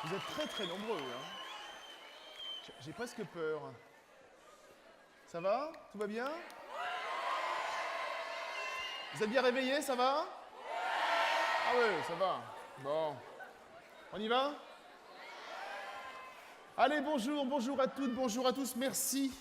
Vous êtes très très nombreux, hein. J'ai presque peur. Ça va? Tout va bien? Vous êtes bien réveillés, ça va? Ah ouais, ça va. Bon. On y va? Allez, bonjour, bonjour à toutes, bonjour à tous. Merci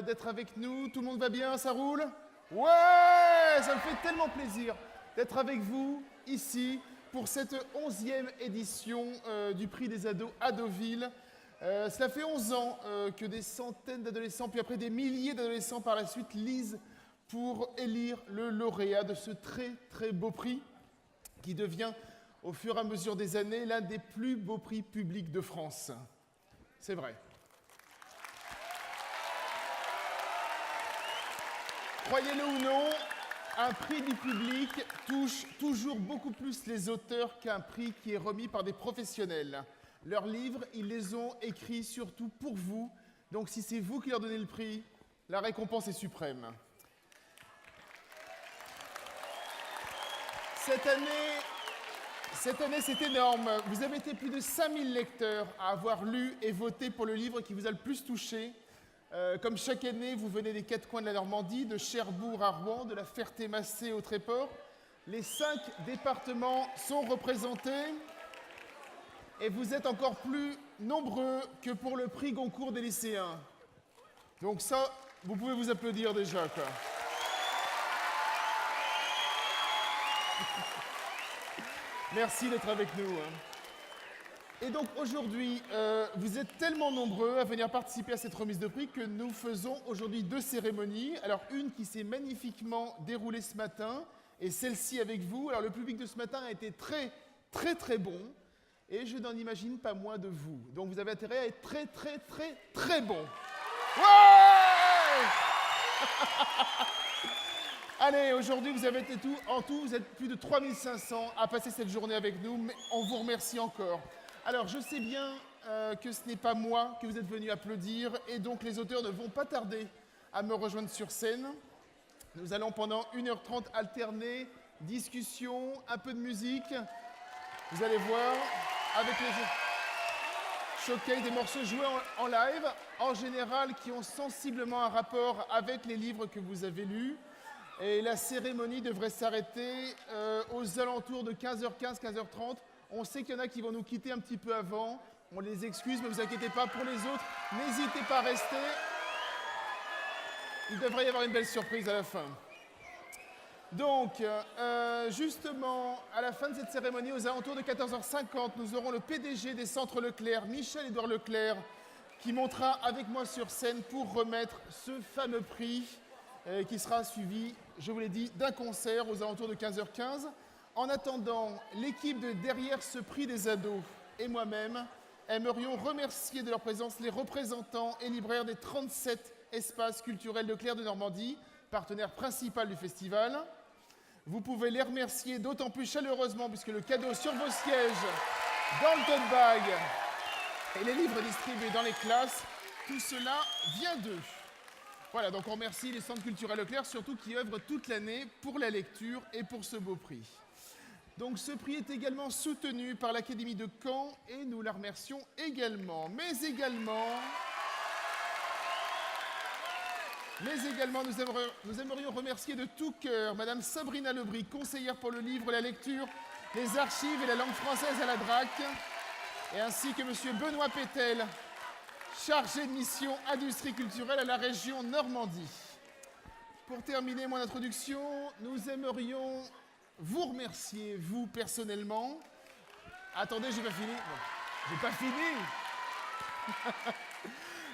d'être avec nous. Tout le monde va bien? Ça roule? Ouais! Ça me fait tellement plaisir d'être avec vous ici pour cette 11e édition du Prix des ados à Deauville. Cela fait 11 ans que des centaines d'adolescents, puis après des milliers d'adolescents par la suite, lisent pour élire le lauréat de ce très très beau prix qui devient au fur et à mesure des années l'un des plus beaux prix publics de France. C'est vrai. Croyez-le ou non, un prix du public touche toujours beaucoup plus les auteurs qu'un prix qui est remis par des professionnels. Leurs livres, ils les ont écrits surtout pour vous. Donc si c'est vous qui leur donnez le prix, la récompense est suprême. Cette année, c'est énorme. Vous avez été plus de 5000 lecteurs à avoir lu et voté pour le livre qui vous a le plus touché. Comme chaque année, vous venez des 4 coins de la Normandie, de Cherbourg à Rouen, de la Ferté-Massé au Tréport. Les 5 départements sont représentés et vous êtes encore plus nombreux que pour le prix Goncourt des lycéens. Donc ça, vous pouvez vous applaudir déjà, quoi. Merci d'être avec nous. Et donc aujourd'hui, vous êtes tellement nombreux à venir participer à cette remise de prix que nous faisons aujourd'hui 2 cérémonies. Alors une qui s'est magnifiquement déroulée ce matin et celle-ci avec vous. Alors le public de ce matin a été très très très bon et je n'en imagine pas moins de vous. Donc vous avez intérêt à être très très très très bon. Ouais. Allez, aujourd'hui, vous avez été en tout, vous êtes plus de 3500 à passer cette journée avec nous, mais on vous remercie encore. Alors, je sais bien que ce n'est pas moi que vous êtes venus applaudir, et donc les auteurs ne vont pas tarder à me rejoindre sur scène. Nous allons pendant 1h30 alterner discussion, un peu de musique. Vous allez voir, avec les showcase, des morceaux joués en live, en général, qui ont sensiblement un rapport avec les livres que vous avez lus. Et la cérémonie devrait s'arrêter aux alentours de 15h15, 15h30. On sait qu'il y en a qui vont nous quitter un petit peu avant. On les excuse, mais ne vous inquiétez pas. Pour les autres, n'hésitez pas à rester. Il devrait y avoir une belle surprise à la fin. Donc, justement, à la fin de cette cérémonie, aux alentours de 14h50, nous aurons le PDG des Centres Leclerc, Michel-Édouard Leclerc, qui montera avec moi sur scène pour remettre ce fameux prix qui sera suivi, je vous l'ai dit, d'un concert aux alentours de 15h15. En attendant, l'équipe de Derrière ce prix des ados et moi-même aimerions remercier de leur présence les représentants et libraires des 37 espaces culturels de Leclerc de Normandie, partenaire principal du festival. Vous pouvez les remercier d'autant plus chaleureusement puisque le cadeau sur vos sièges, dans le tote bag et les livres distribués dans les classes, tout cela vient d'eux. Voilà, donc on remercie les centres culturels Leclerc, surtout qui œuvrent toute l'année pour la lecture et pour ce beau prix. Donc ce prix est également soutenu par l'Académie de Caen et nous la remercions également. Mais également, nous aimerions remercier de tout cœur Madame Sabrina Lebris, conseillère pour le livre, la lecture, les archives et la langue française à la DRAC, et ainsi que Monsieur Benoît Pétel, chargé de mission industrie culturelle à la région Normandie. Pour terminer mon introduction, nous aimerions vous remercier, vous personnellement. Attendez, j'ai pas fini. Bon, j'ai pas fini.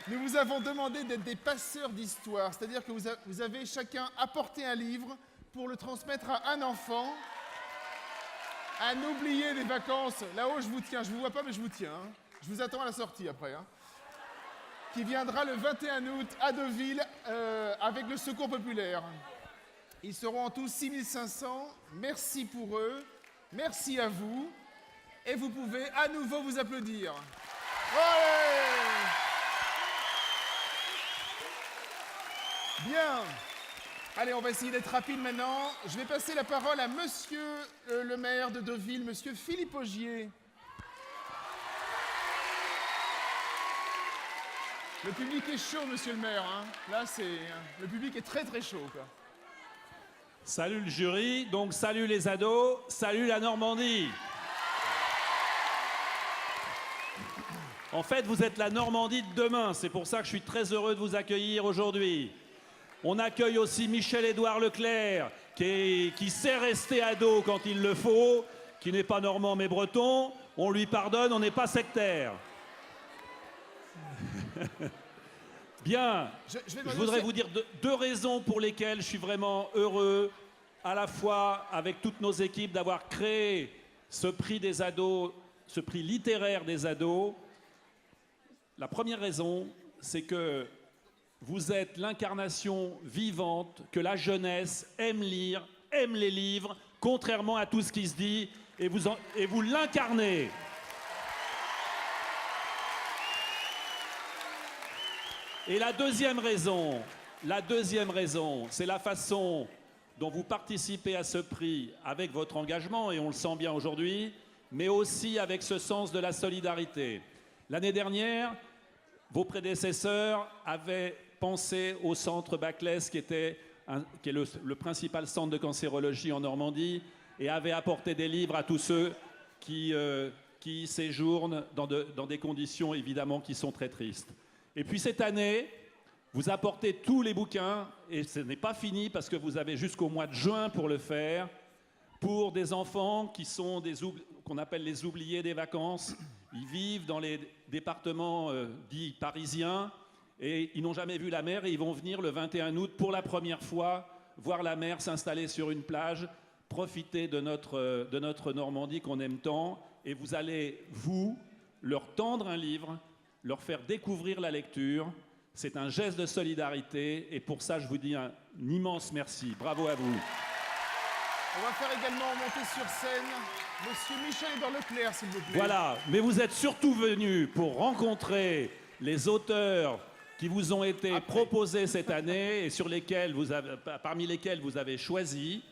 Nous vous avons demandé d'être des passeurs d'histoire, c'est-à-dire que vous avez chacun apporté un livre pour le transmettre à un enfant. Un oublié des vacances. Là-haut, je vous tiens. Je vous vois pas, mais je vous tiens. Hein. Je vous attends à la sortie après. Hein. Qui viendra le 21 août à Deauville avec le Secours populaire. Ils seront en tout 6500. Merci pour eux. Merci à vous. Et vous pouvez à nouveau vous applaudir. Ouais. Bien. Allez, on va essayer d'être rapide maintenant. Je vais passer la parole à monsieur le maire de Deauville, monsieur Philippe Augier. Le public est chaud, monsieur le maire. Hein. Là, le public est très très chaud, quoi. Salut le jury, donc salut les ados, salut la Normandie. En fait, vous êtes la Normandie de demain, c'est pour ça que je suis très heureux de vous accueillir aujourd'hui. On accueille aussi Michel-Édouard Leclerc, qui sait rester ado quand il le faut, qui n'est pas normand mais breton. On lui pardonne, on n'est pas sectaire. Bien, je voudrais vous dire deux raisons pour lesquelles je suis vraiment heureux, à la fois avec toutes nos équipes, d'avoir créé ce prix des ados, ce prix littéraire des ados. La première raison, c'est que vous êtes l'incarnation vivante que la jeunesse aime lire, aime les livres, contrairement à tout ce qui se dit, et vous l'incarnez. Et la deuxième raison, c'est la façon dont vous participez à ce prix avec votre engagement, et on le sent bien aujourd'hui, mais aussi avec ce sens de la solidarité. L'année dernière, vos prédécesseurs avaient pensé au centre Baclès, qui est le principal centre de cancérologie en Normandie, et avaient apporté des livres à tous ceux qui séjournent dans des conditions évidemment qui sont très tristes. Et puis cette année, vous apportez tous les bouquins, et ce n'est pas fini parce que vous avez jusqu'au mois de juin pour le faire, pour des enfants qui sont qu'on appelle les oubliés des vacances. Ils vivent dans les départements dits parisiens et ils n'ont jamais vu la mer et ils vont venir le 21 août pour la première fois voir la mer s'installer sur une plage, profiter de notre Normandie qu'on aime tant, et vous allez, leur tendre un livre, leur faire découvrir la lecture. C'est un geste de solidarité et pour ça, je vous dis un immense merci. Bravo à vous. On va faire également monter sur scène monsieur Michel-Édouard Leclerc, s'il vous plaît. Voilà, mais vous êtes surtout venus pour rencontrer les auteurs qui vous ont été proposés cette année et parmi lesquels vous avez choisi.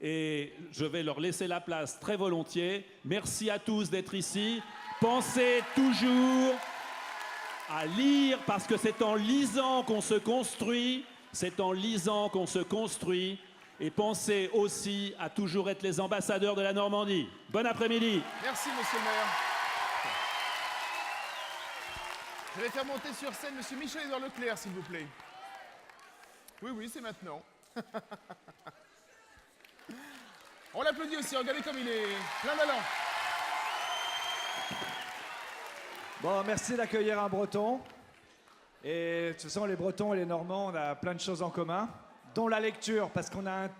Et je vais leur laisser la place très volontiers. Merci à tous d'être ici. Pensez toujours à lire, parce que c'est en lisant qu'on se construit, et pensez aussi à toujours être les ambassadeurs de la Normandie. Bon après-midi. Merci, monsieur le maire. Je vais faire monter sur scène monsieur Michel-Édouard Leclerc, s'il vous plaît. Oui, c'est maintenant. On l'applaudit aussi, regardez comme il est plein d'allant. Bon, merci d'accueillir un Breton. Et de toute façon, les Bretons et les Normands, on a plein de choses en commun, dont la lecture, parce qu'on a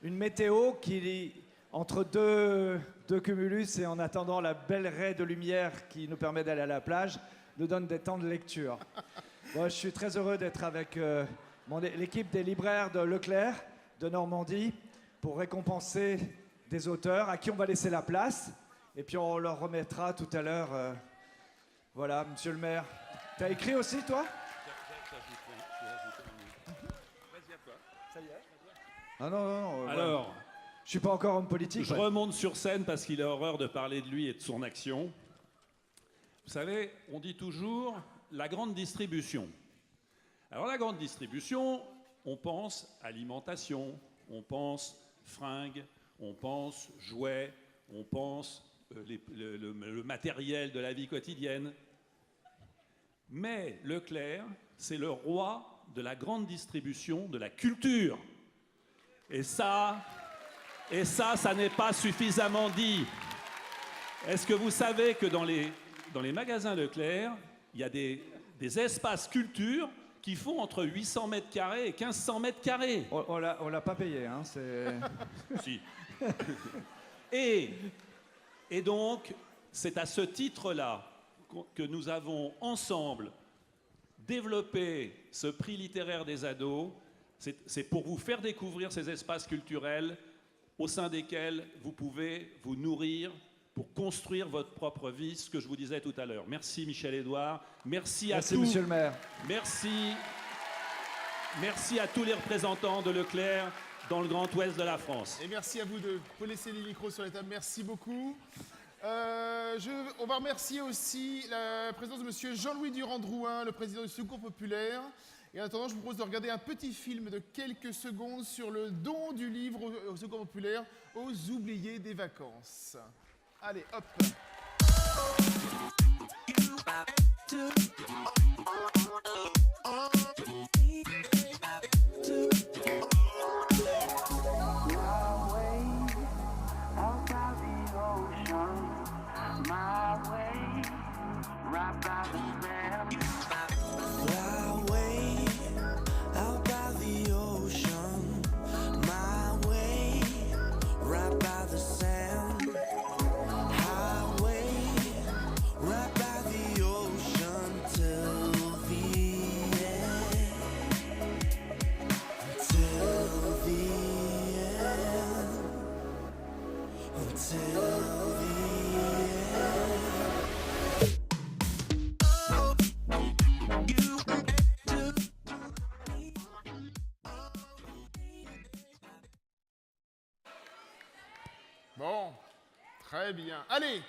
une météo qui, entre deux cumulus et en attendant la belle raie de lumière qui nous permet d'aller à la plage, nous donne des temps de lecture. Bon, je suis très heureux d'être avec l'équipe des libraires de Leclerc, de Normandie, pour récompenser des auteurs à qui on va laisser la place. Et puis on leur remettra tout à l'heure... Voilà, monsieur le maire. T'as écrit aussi, toi? Vas-y, à toi. Ça y est. Ah non. Alors, je suis pas encore homme politique. Je remonte sur scène parce qu'il a horreur de parler de lui et de son action. Vous savez, on dit toujours la grande distribution. Alors la grande distribution, on pense alimentation, on pense fringues, on pense jouets, on pense le matériel de la vie quotidienne. Mais Leclerc, c'est le roi de la grande distribution de la culture. Et ça n'est pas suffisamment dit. Est-ce que vous savez que dans les magasins Leclerc, il y a des espaces culture qui font entre 800 mètres carrés et 1500 mètres carrés? On l'a pas payé, hein, c'est... Si. Et donc, c'est à ce titre-là que nous avons ensemble développé ce prix littéraire des ados. C'est pour vous faire découvrir ces espaces culturels au sein desquels vous pouvez vous nourrir pour construire votre propre vie, ce que je vous disais tout à l'heure. Merci Michel-Édouard. Merci à tous. Monsieur le maire. Merci à tous les représentants de Leclerc dans le Grand Ouest de la France. Et merci à vous deux. Vous pouvez laisser les micros sur la table. Merci beaucoup. On va remercier aussi la présence de monsieur Jean-Louis Durand-Drouin, le président du Secours populaire. Et en attendant, je vous propose de regarder un petit film de quelques secondes sur le don du livre au Secours populaire aux oubliés des vacances. Allez, hop. Bon, très bien. Allez,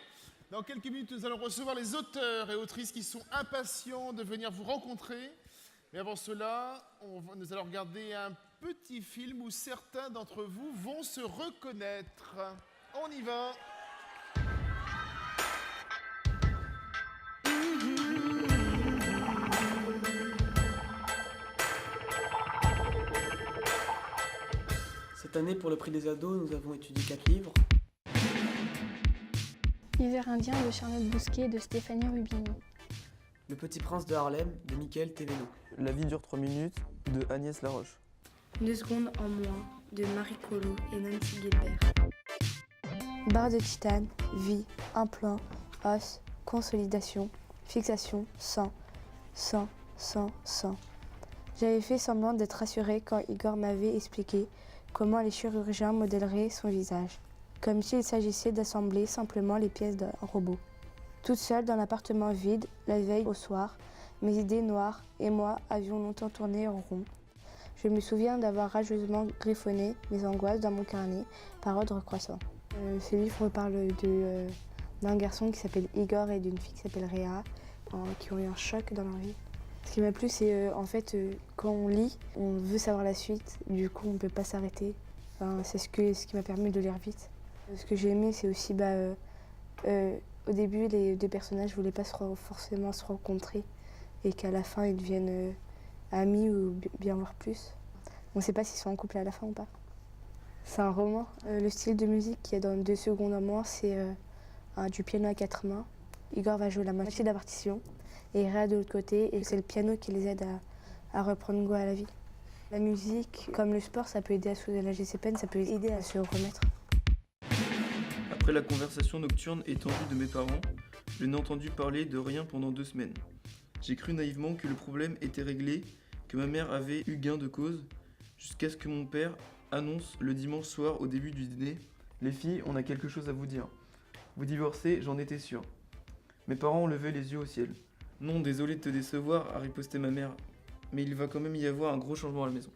dans quelques minutes, nous allons recevoir les auteurs et autrices qui sont impatients de venir vous rencontrer. Mais avant cela, nous allons regarder un petit film où certains d'entre vous vont se reconnaître. On y va. Cette année, pour le prix des ados, nous avons étudié 4 livres. Hiver indien de Charlotte Bousquet de Stéphanie Rubini. Le Petit Prince de Harlem de Michael Tévéno. La vie dure 3 minutes de Agnès Laroche. 2 secondes en moins de Marie Colo et Nancy Gilbert. Barre de titane, vie, implant, os, consolidation, fixation, sang. J'avais fait semblant d'être rassurée quand Igor m'avait expliqué comment les chirurgiens modèleraient son visage, comme s'il s'agissait d'assembler simplement les pièces d'un robot. Toute seule dans l'appartement vide, la veille au soir, mes idées noires et moi avions longtemps tourné en rond. Je me souviens d'avoir rageusement griffonné mes angoisses dans mon carnet par ordre croissant. Ce livre parle d'un garçon qui s'appelle Igor et d'une fille qui s'appelle Réa, qui ont eu un choc dans leur vie. Ce qui m'a plu, c'est en fait quand on lit, on veut savoir la suite, du coup on ne peut pas s'arrêter. Enfin, c'est ce qui m'a permis de lire vite. Ce que j'ai aimé, c'est aussi au début, les deux personnages ne voulaient pas forcément se rencontrer et qu'à la fin, ils deviennent amis ou bien voir plus. On ne sait pas s'ils sont en couple à la fin ou pas. C'est un roman. Le style de musique qu'il y a dans 2 secondes en moins, c'est du piano à 4 mains. Igor va jouer la moitié de la partition et Réa de l'autre côté, et c'est le piano qui les aide à reprendre goût à la vie. La musique, comme le sport, ça peut aider à soulager ses peines, ça peut aider à se remettre. Après la conversation nocturne étendue de mes parents, je n'ai entendu parler de rien pendant 2 semaines. J'ai cru naïvement que le problème était réglé, que ma mère avait eu gain de cause, jusqu'à ce que mon père annonce le dimanche soir au début du dîner « Les filles, on a quelque chose à vous dire. Vous divorcez, j'en étais sûr. » Mes parents ont levé les yeux au ciel. « Non, désolé de te décevoir, » a riposté ma mère, « mais il va quand même y avoir un gros changement à la maison. »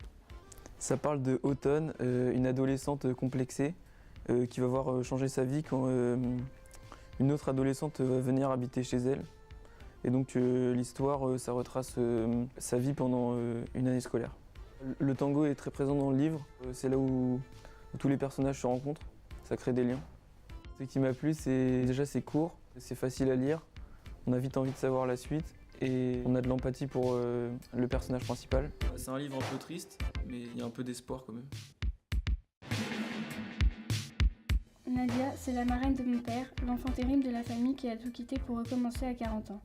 Ça parle de Automne, une adolescente complexée, qui va voir changer sa vie quand une autre adolescente va venir habiter chez elle. Et donc l'histoire, ça retrace sa vie pendant une année scolaire. Le tango est très présent dans le livre, c'est là où tous les personnages se rencontrent, ça crée des liens. Ce qui m'a plu, c'est déjà c'est court, c'est facile à lire, on a vite envie de savoir la suite et on a de l'empathie pour le personnage principal. C'est un livre un peu triste, mais il y a un peu d'espoir quand même. Nadia, c'est la marraine de mon père, l'enfant terrible de la famille qui a tout quitté pour recommencer à 40 ans.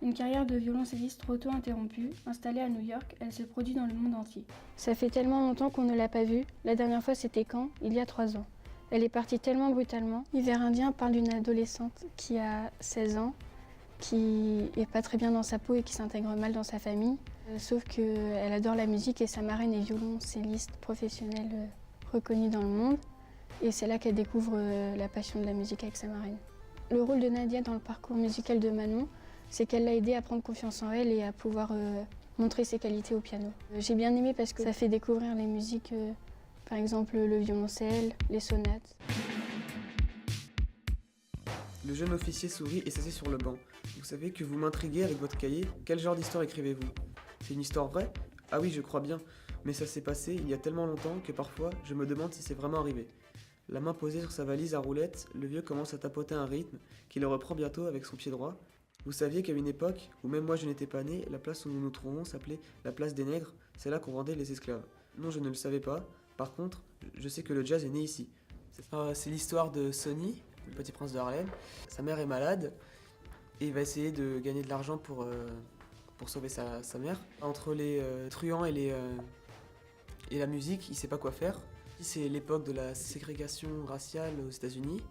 Une carrière de violoncelliste trop tôt interrompue, installée à New York, elle se produit dans le monde entier. Ça fait tellement longtemps qu'on ne l'a pas vue. La dernière fois, c'était quand? Il y a 3 ans. Elle est partie tellement brutalement. Hiver indien parle d'une adolescente qui a 16 ans, qui est pas très bien dans sa peau et qui s'intègre mal dans sa famille. Sauf qu'elle adore la musique et sa marraine est violoncelliste professionnelle reconnue dans le monde. Et c'est là qu'elle découvre la passion de la musique avec sa marraine. Le rôle de Nadia dans le parcours musical de Manon, c'est qu'elle l'a aidée à prendre confiance en elle et à pouvoir montrer ses qualités au piano. J'ai bien aimé parce que ça fait découvrir les musiques, par exemple le violoncelle, les sonates. Le jeune officier sourit et s'assied sur le banc. Vous savez que vous m'intriguez avec votre cahier. Quel genre d'histoire écrivez-vous? C'est une histoire vraie? Ah oui, je crois bien. Mais ça s'est passé il y a tellement longtemps que parfois, je me demande si c'est vraiment arrivé. La main posée sur sa valise à roulettes, le vieux commence à tapoter un rythme qu'il reprend bientôt avec son pied droit. Vous saviez qu'à une époque, où même moi je n'étais pas né, la place où nous nous trouvons s'appelait la place des nègres. C'est là qu'on vendait les esclaves. Non, je ne le savais pas. Par contre, je sais que le jazz est né ici. C'est l'histoire de Sonny, le petit prince de Harlem. Sa mère est malade et il va essayer de gagner de l'argent pour sauver sa mère. Entre les truands et la musique, il sait pas quoi faire. C'est l'époque de la ségrégation raciale aux États-Unis.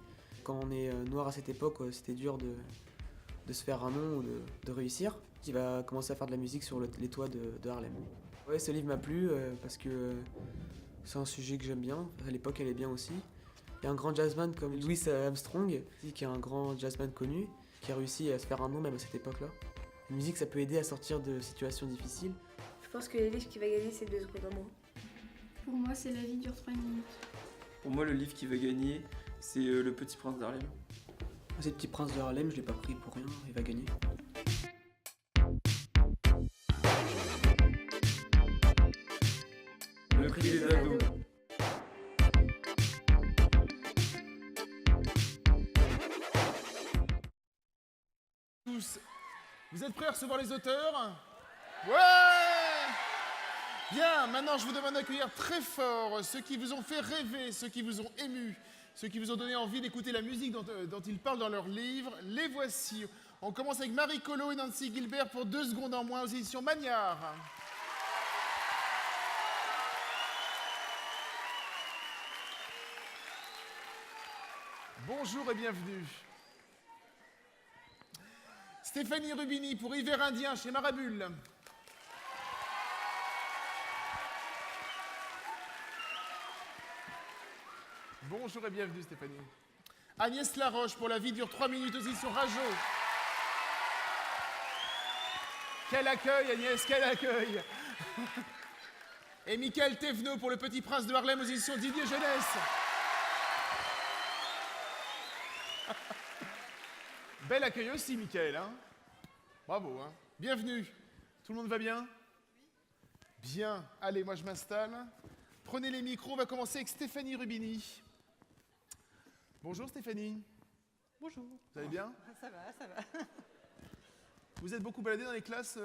Quand on est noir à cette époque, c'était dur de se faire un nom ou de réussir. Il va commencer à faire de la musique sur les toits de Harlem. Ouais, ce livre m'a plu parce que c'est un sujet que j'aime bien. À l'époque, elle est bien aussi. Il y a un grand jazzman comme Louis Armstrong, qui est un grand jazzman connu, qui a réussi à se faire un nom même à cette époque-là. La musique, ça peut aider à sortir de situations difficiles. Je pense que le livre qui va gagner, c'est 2 secondes en moins. Pour moi, c'est La vie dure 3 minutes. Pour moi, le livre qui va gagner, c'est Le Petit Prince d'Harlem. C'est le petit prince de Harlem, je l'ai pas pris pour rien, il va gagner. Le prix des ados. Tous, vous êtes prêts à recevoir les auteurs? Ouais! Bien, maintenant je vous demande d'accueillir très fort ceux qui vous ont fait rêver, ceux qui vous ont ému, ceux qui vous ont donné envie d'écouter la musique dont ils parlent dans leurs livres. Les voici. On commence avec Marie Colo et Nancy Gilbert pour 2 secondes en moins aux éditions Magnard. Bonjour et bienvenue. Stéphanie Rubini pour Hiver Indien chez Marabule. Bonjour et bienvenue Stéphanie. Agnès Laroche pour La vie dure 3 minutes aux éditions Rajo. Quel accueil Agnès, quel accueil. Et Michael Thévenot pour Le Petit Prince de Harlem aux éditions Didier Jeunesse. Bel accueil aussi Michael, hein. Bravo, hein. Bienvenue. Tout le monde va bien? Bien. Allez, moi je m'installe. Prenez les micros, on va commencer avec Stéphanie Rubini. Bonjour Stéphanie. Bonjour. Vous allez bien? Ça va, ça va. Vous êtes beaucoup baladé dans les classes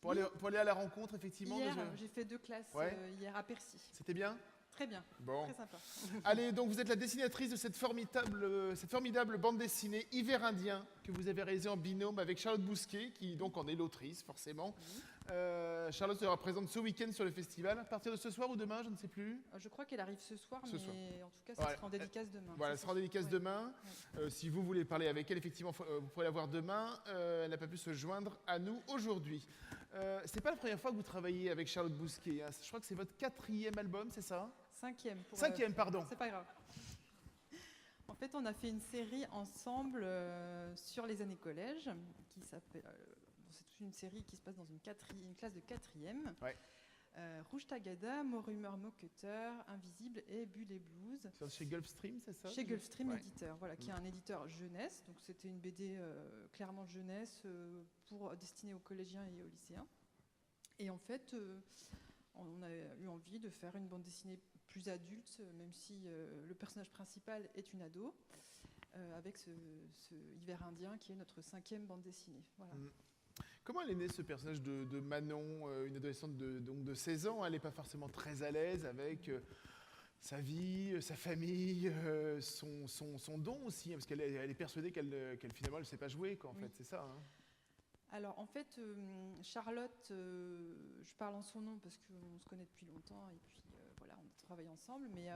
pour aller à la rencontre, effectivement? Hier, j'ai fait 2 classes hier à Percy. C'était bien? Très bien, bon. Très sympa. Allez, donc vous êtes la dessinatrice de cette formidable bande dessinée Hiver Indien que vous avez réalisée en binôme avec Charlotte Bousquet, qui donc en est l'autrice, forcément. Charlotte se représente ce week-end sur le festival. À partir de ce soir ou demain, je ne sais plus. Je crois qu'elle arrive ce soir, mais en tout cas, ça sera en dédicace demain. Voilà, ça sera en dédicace demain. Si vous voulez parler avec elle, effectivement, vous pourrez la voir demain. Elle n'a pas pu se joindre à nous aujourd'hui. C'est pas la première fois que vous travaillez avec Charlotte Bousquet, hein. Je crois que c'est votre 4e album, c'est ça? 5e. 5e, pardon. C'est pas grave. En fait, on a fait une série ensemble sur les années collège, qui s'appelle... c'est une série qui se passe dans une classe de 4e. Ouais. Rouge Tagada, Morumeur Moqueteur, Invisible et Bulle et Blues. C'est chez Gulfstream, c'est ça? Chez Gulfstream Éditeur, voilà, qui est un éditeur jeunesse. Donc c'était une BD clairement jeunesse destinée aux collégiens et aux lycéens. Et en fait, on a eu envie de faire une bande dessinée plus adulte, même si le personnage principal est une ado, avec ce Hiver Indien qui est notre 5e bande dessinée. Voilà. Comment elle est née, ce personnage de Manon, une adolescente de 16 ans? Elle n'est pas forcément très à l'aise avec sa vie, sa famille, son don aussi, hein, parce qu'elle est persuadée qu'elle finalement, elle ne sait pas jouer, quoi, en fait, c'est ça, hein. Alors, en fait, Charlotte, je parle en son nom parce qu'on se connaît depuis longtemps, et puis voilà, on travaille ensemble, mais...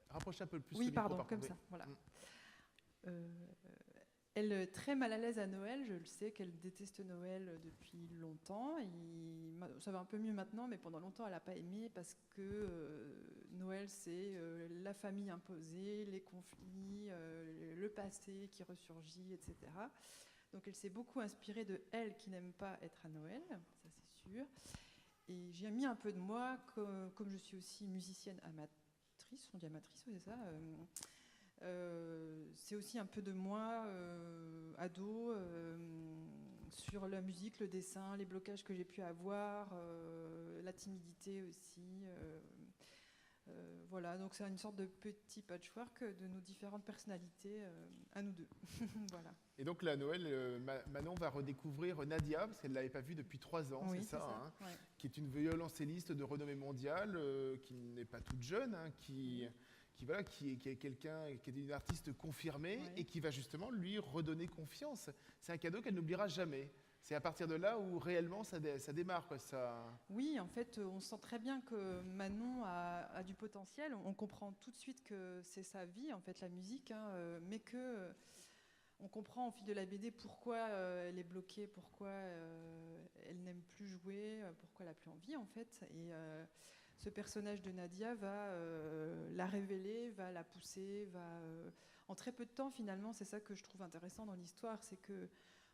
Rapprochez un peu plus oui, le micro, pardon, comme ça, voilà. Elle est très mal à l'aise à Noël, je le sais qu'elle déteste Noël depuis longtemps. Ça va un peu mieux maintenant, mais pendant longtemps, elle n'a pas aimé parce que Noël, c'est la famille imposée, les conflits, le passé qui ressurgit, etc. Donc elle s'est beaucoup inspirée de elle qui n'aime pas être à Noël, ça c'est sûr. Et j'ai mis un peu de moi, comme je suis aussi musicienne amatrice, on dit amatrice, oui, c'est ça. C'est aussi un peu de moi, ado, sur la musique, le dessin, les blocages que j'ai pu avoir, la timidité aussi. Voilà, donc c'est une sorte de petit patchwork de nos différentes personnalités à nous deux. Voilà. Et donc là, à Noël, Manon va redécouvrir Nadia, parce qu'elle ne l'avait pas vue depuis 3 ans, Oui, c'est ça, hein, ouais. qui est une violoncelliste de renommée mondiale, qui n'est pas toute jeune, hein, qui est quelqu'un, qui est une artiste confirmée, Ouais. et qui va justement lui redonner confiance. C'est un cadeau qu'elle n'oubliera jamais. C'est à partir de là où réellement ça démarre, quoi, ça... Oui, en fait, on sent très bien que Manon a du potentiel. On comprend tout de suite que c'est sa vie, en fait, la musique, hein, mais que on comprend au fil de la BD pourquoi elle est bloquée, pourquoi elle n'aime plus jouer, pourquoi elle n'a plus envie, en fait. Et ce personnage de Nadia va la révéler, va la pousser, en très peu de temps, finalement, c'est ça que je trouve intéressant dans l'histoire, c'est que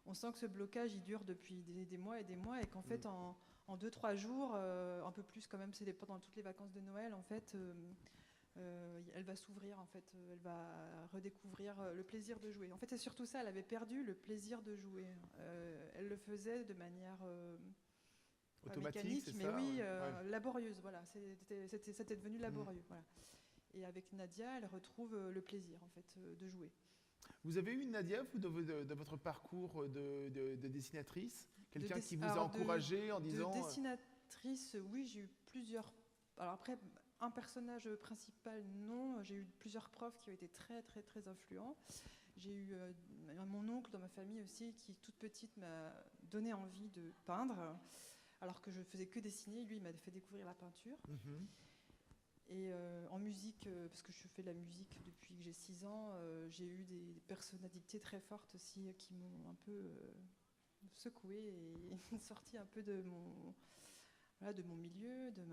on sent que ce blocage, il dure depuis des mois, et qu'en fait, en 2-3 jours, un peu plus quand même, c'est pendant toutes les vacances de Noël, en fait, elle va s'ouvrir, en fait, elle va redécouvrir le plaisir de jouer. En fait, c'est surtout ça, elle avait perdu le plaisir de jouer. Elle le faisait de manière automatique, mécanique, c'est mais ça, oui, ouais. Laborieuse, voilà. C'était devenu laborieux, voilà. Et avec Nadia, elle retrouve le plaisir, en fait, de jouer. Vous avez eu une Nadia, vous, de votre parcours de dessinatrice? Quelqu'un qui vous a encouragé en disant... De dessinatrice, oui, j'ai eu plusieurs... Alors après, un personnage principal, non. J'ai eu plusieurs profs qui ont été très, très, très influents. J'ai eu mon oncle dans ma famille aussi, qui, toute petite, m'a donné envie de peindre, alors que je faisais que dessiner. Lui, il m'a fait découvrir la peinture. Et en musique, parce que je fais de la musique depuis que j'ai 6 ans, j'ai eu des personnalités très fortes aussi qui m'ont un peu secouée et sortie un peu de mon milieu, de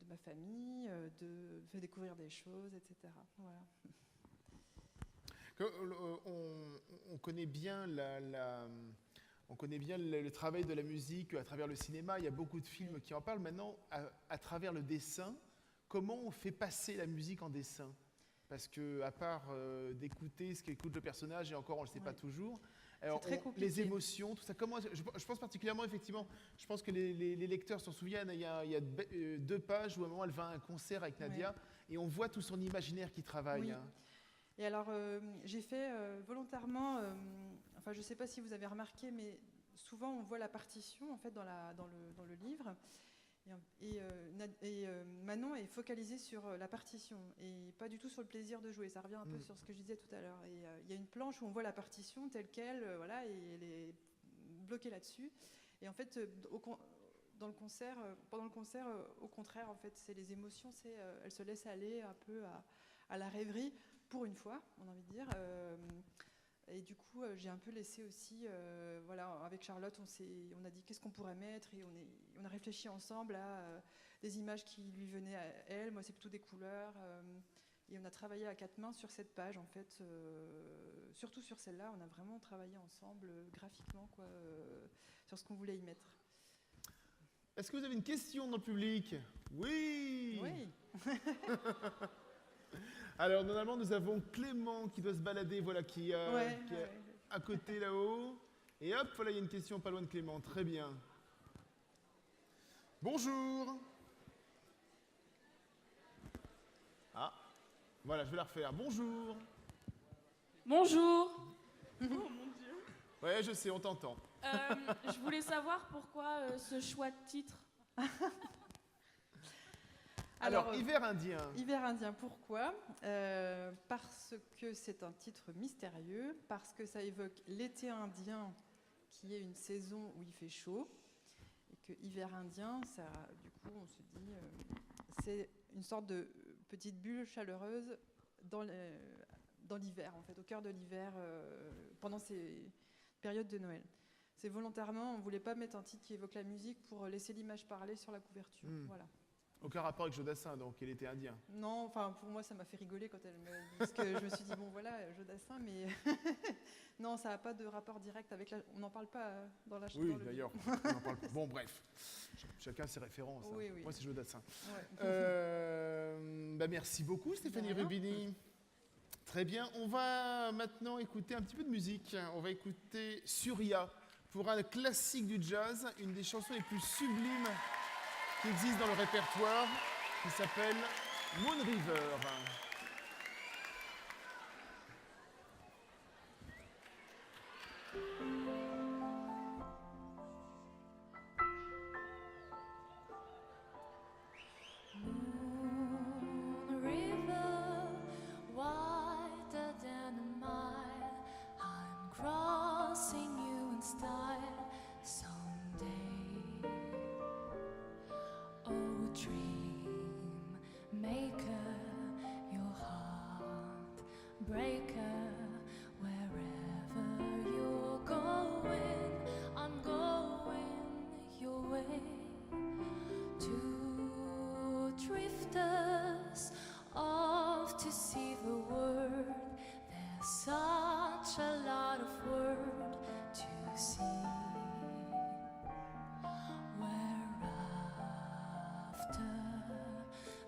ma famille, de fait découvrir des choses, etc. Voilà. On connaît bien on connaît bien le travail de la musique à travers le cinéma. Il y a beaucoup de films qui en parlent. Maintenant, à travers le dessin, comment on fait passer la musique en dessin? Parce que, à part d'écouter ce qu'écoute le personnage, et encore on ne le sait pas toujours, alors, très compliqué. les émotions, tout ça, comment, je pense particulièrement, effectivement, je pense que les lecteurs s'en souviennent, il y a 2 pages où à un moment elle va à un concert avec Nadia, et on voit tout son imaginaire qui travaille. Oui. Hein. Et alors, j'ai fait volontairement, enfin je ne sais pas si vous avez remarqué, mais souvent on voit la partition en fait dans le livre. Et Manon est focalisée sur la partition et pas du tout sur le plaisir de jouer. Ça revient un peu sur ce que je disais tout à l'heure. Et il y a une planche où on voit la partition telle qu'elle, voilà, et elle est bloquée là-dessus. Et en fait, pendant le concert, au contraire, en fait, c'est les émotions, elle se laisse aller un peu à la rêverie, pour une fois, on a envie de dire. Et du coup, j'ai un peu laissé aussi, voilà, avec Charlotte, on a dit qu'est-ce qu'on pourrait mettre, et on a réfléchi ensemble à des images qui lui venaient à elle. Moi, c'est plutôt des couleurs. Et on a travaillé à 4 mains sur cette page, en fait. Surtout sur celle-là, on a vraiment travaillé ensemble, graphiquement, quoi, sur ce qu'on voulait y mettre. Est-ce que vous avez une question dans le public? Oui. Oui. Alors, normalement, nous avons Clément qui doit se balader, voilà, qui est à côté là-haut. Et hop, voilà, il y a une question pas loin de Clément. Très bien. Bonjour. Ah, voilà, je vais la refaire. Bonjour. Bonjour. Oh mon Dieu. Ouais, je sais, on t'entend. Je voulais savoir pourquoi ce choix de titre. Alors, Hiver indien. Hiver indien, pourquoi? Parce que c'est un titre mystérieux, parce que ça évoque l'été indien, qui est une saison où il fait chaud, et que hiver indien, ça, du coup, on se dit, c'est une sorte de petite bulle chaleureuse dans l'hiver, en fait, au cœur de l'hiver, pendant ces périodes de Noël. C'est volontairement, on ne voulait pas mettre un titre qui évoque la musique pour laisser l'image parler sur la couverture. Voilà. Aucun rapport avec Jodassin, donc, il était indien. Non, enfin, pour moi, ça m'a fait rigoler quand elle me dit, parce que je me suis dit, bon, voilà, Jodassin, mais non, ça n'a pas de rapport direct avec la... On n'en parle pas dans la chanson. Oui, d'ailleurs, on n'en parle pas. Bon, bref, chacun ses références. Oui, hein. oui. Moi, c'est Jodassin. Ouais. Merci beaucoup, Stéphanie Rubini. Très bien, on va maintenant écouter un petit peu de musique. On va écouter Surya pour un classique du jazz, une des chansons les plus sublimes qui existent dans le répertoire, qui s'appelle Moon River.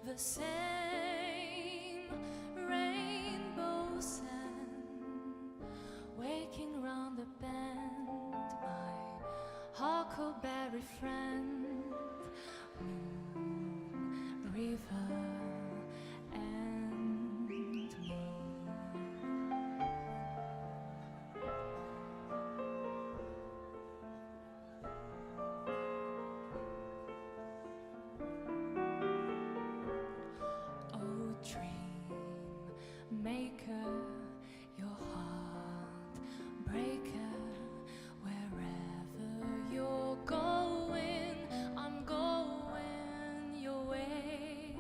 The same rainbow sand waking round the bend, my huckleberry friend, Moon River and me. Maker, your heart breaker, wherever you're going, I'm going your way.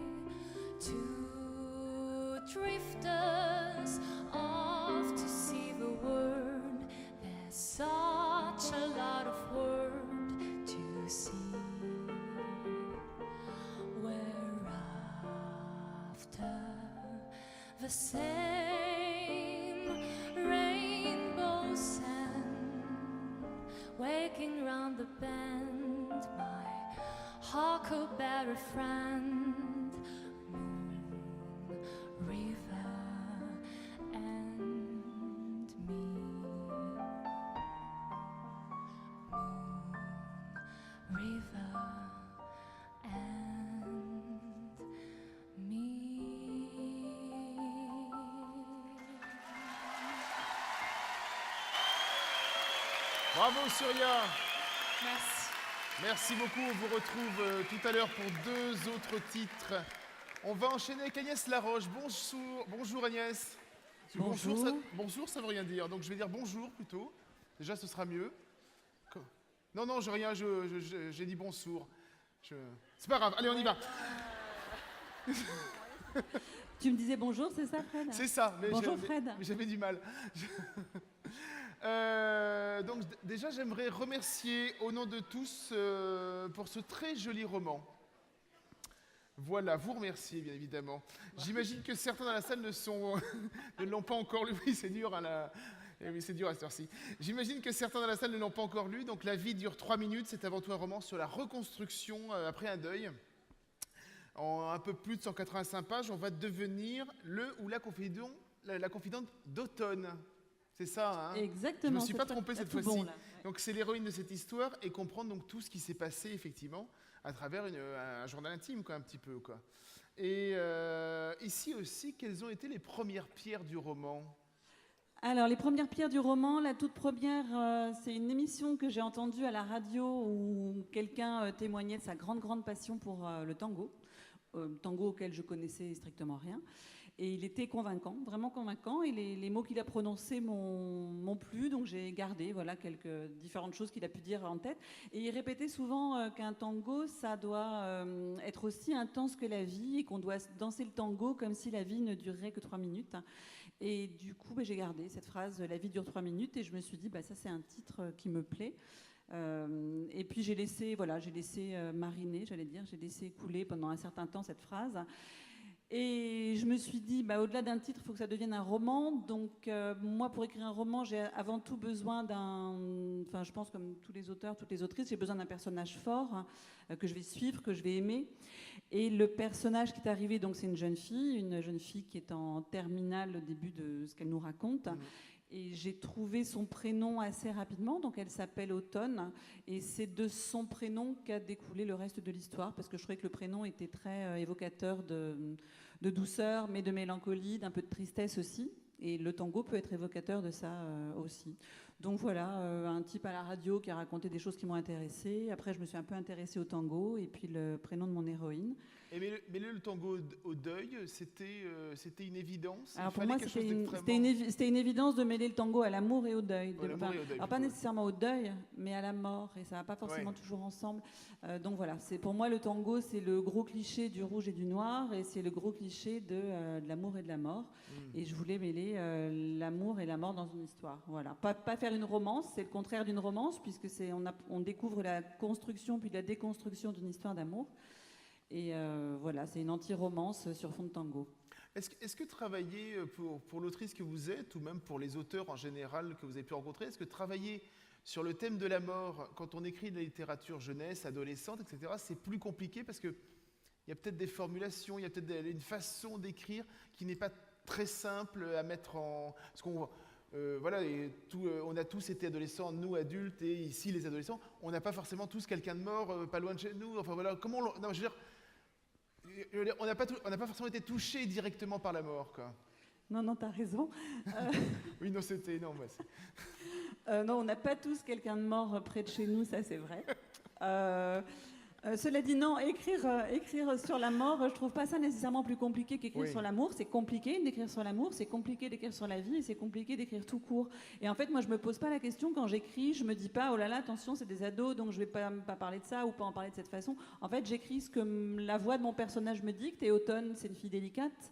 Two drifters off to see the world. There's such a lot of world to see. We're after the same rainbow sand waking round the bend, my huckleberry friend, Moon River and me. Moon River and me. Bravo Surya. Merci. Merci beaucoup, on vous retrouve tout à l'heure pour deux autres titres. On va enchaîner avec Agnès Laroche. Bonjour Agnès. Bonjour, ça veut rien dire, donc je vais dire bonjour plutôt. Déjà ce sera mieux. Non, j'ai dit bonsour. C'est pas grave, allez on y va. Tu me disais bonjour, c'est ça Fred? C'est ça, mais bonjour Fred. J'avais du mal. Donc déjà j'aimerais remercier au nom de tous pour ce très joli roman. Voilà, vous remercier bien évidemment. J'imagine que certains dans la salle ne l'ont pas encore lu. Oui, c'est dur, oui, c'est dur à cette heure-ci. J'imagine que certains dans la salle ne l'ont pas encore lu. Donc La vie dure 3 minutes, c'est avant tout un roman sur la reconstruction après un deuil. En un peu plus de 185 pages, on va devenir le ou la confidente d'Automne. C'est ça, hein? Exactement. Je ne me suis pas trompé cette fois-ci. Bon, donc c'est l'héroïne de cette histoire et comprendre donc tout ce qui s'est passé effectivement à travers un journal intime, quoi, un petit peu, quoi. Et ici aussi, quelles ont été les premières pierres du roman? Alors, les premières pierres du roman, la toute première, c'est une émission que j'ai entendue à la radio où quelqu'un témoignait de sa grande passion pour le tango. Tango auquel je connaissais strictement rien. Et il était convaincant, vraiment convaincant. Et les mots qu'il a prononcés m'ont plu, donc j'ai gardé quelques différentes choses qu'il a pu dire en tête. Et il répétait souvent qu'un tango, ça doit être aussi intense que la vie et qu'on doit danser le tango comme si la vie ne durerait que 3 minutes. Et du coup, j'ai gardé cette phrase « La vie dure 3 minutes » et je me suis dit, ça c'est un titre qui me plaît. Et puis j'ai laissé mariner, j'ai laissé couler pendant un certain temps cette phrase. Et je me suis dit, au-delà d'un titre, il faut que ça devienne un roman. Donc, moi, pour écrire un roman, j'ai avant tout besoin enfin, je pense comme tous les auteurs, toutes les autrices, j'ai besoin d'un personnage fort que je vais suivre, que je vais aimer. Et le personnage qui est arrivé, donc, c'est une jeune fille qui est en terminale au début de ce qu'elle nous raconte. Et j'ai trouvé son prénom assez rapidement, donc elle s'appelle Automne, et c'est de son prénom qu'a découlé le reste de l'histoire, parce que je trouvais que le prénom était très évocateur de douceur, mais de mélancolie, d'un peu de tristesse aussi, et le tango peut être évocateur de ça aussi. Donc voilà, un type à la radio qui a raconté des choses qui m'ont intéressée. Après, je me suis un peu intéressée au tango, et puis le prénom de mon héroïne. Et mais le tango au deuil, c'était une évidence. Alors pour moi, c'était une évidence de mêler le tango à l'amour et au deuil. Alors pas nécessairement au deuil, mais à la mort, et ça va pas forcément toujours ensemble. Donc voilà, pour moi le tango, c'est le gros cliché du rouge et du noir, et c'est le gros cliché de l'amour et de la mort. Et je voulais mêler l'amour et la mort dans une histoire. Voilà, pas faire une romance, c'est le contraire d'une romance, puisque on découvre la construction puis la déconstruction d'une histoire d'amour. Et voilà, c'est une anti-romance sur fond de tango. Est-ce que travailler pour l'autrice que vous êtes, ou même pour les auteurs en général que vous avez pu rencontrer, est-ce que travailler sur le thème de la mort, quand on écrit de la littérature jeunesse, adolescente, etc., c'est plus compliqué parce qu'il y a peut-être des formulations, il y a peut-être une façon d'écrire qui n'est pas très simple à mettre en... Parce qu'on... voilà, on a tous été adolescents, nous adultes, et ici les adolescents, on n'a pas forcément tous quelqu'un de mort pas loin de chez nous. Enfin voilà, comment non, je veux dire, on n'a pas forcément été touchés directement par la mort, quoi. Non, t'as raison. Oui, non, c'était énorme. Non, on n'a pas tous quelqu'un de mort près de chez nous, ça c'est vrai. Cela dit, non, écrire sur la mort, je trouve pas ça nécessairement plus compliqué qu'écrire sur l'amour. C'est compliqué d'écrire sur l'amour, c'est compliqué d'écrire sur la vie, et c'est compliqué d'écrire tout court. Et en fait, moi, je me pose pas la question quand j'écris, je me dis pas, oh là là, attention, c'est des ados, donc je vais pas parler de ça ou pas en parler de cette façon. En fait, j'écris ce que la voix de mon personnage me dicte, et Automne, c'est une fille délicate.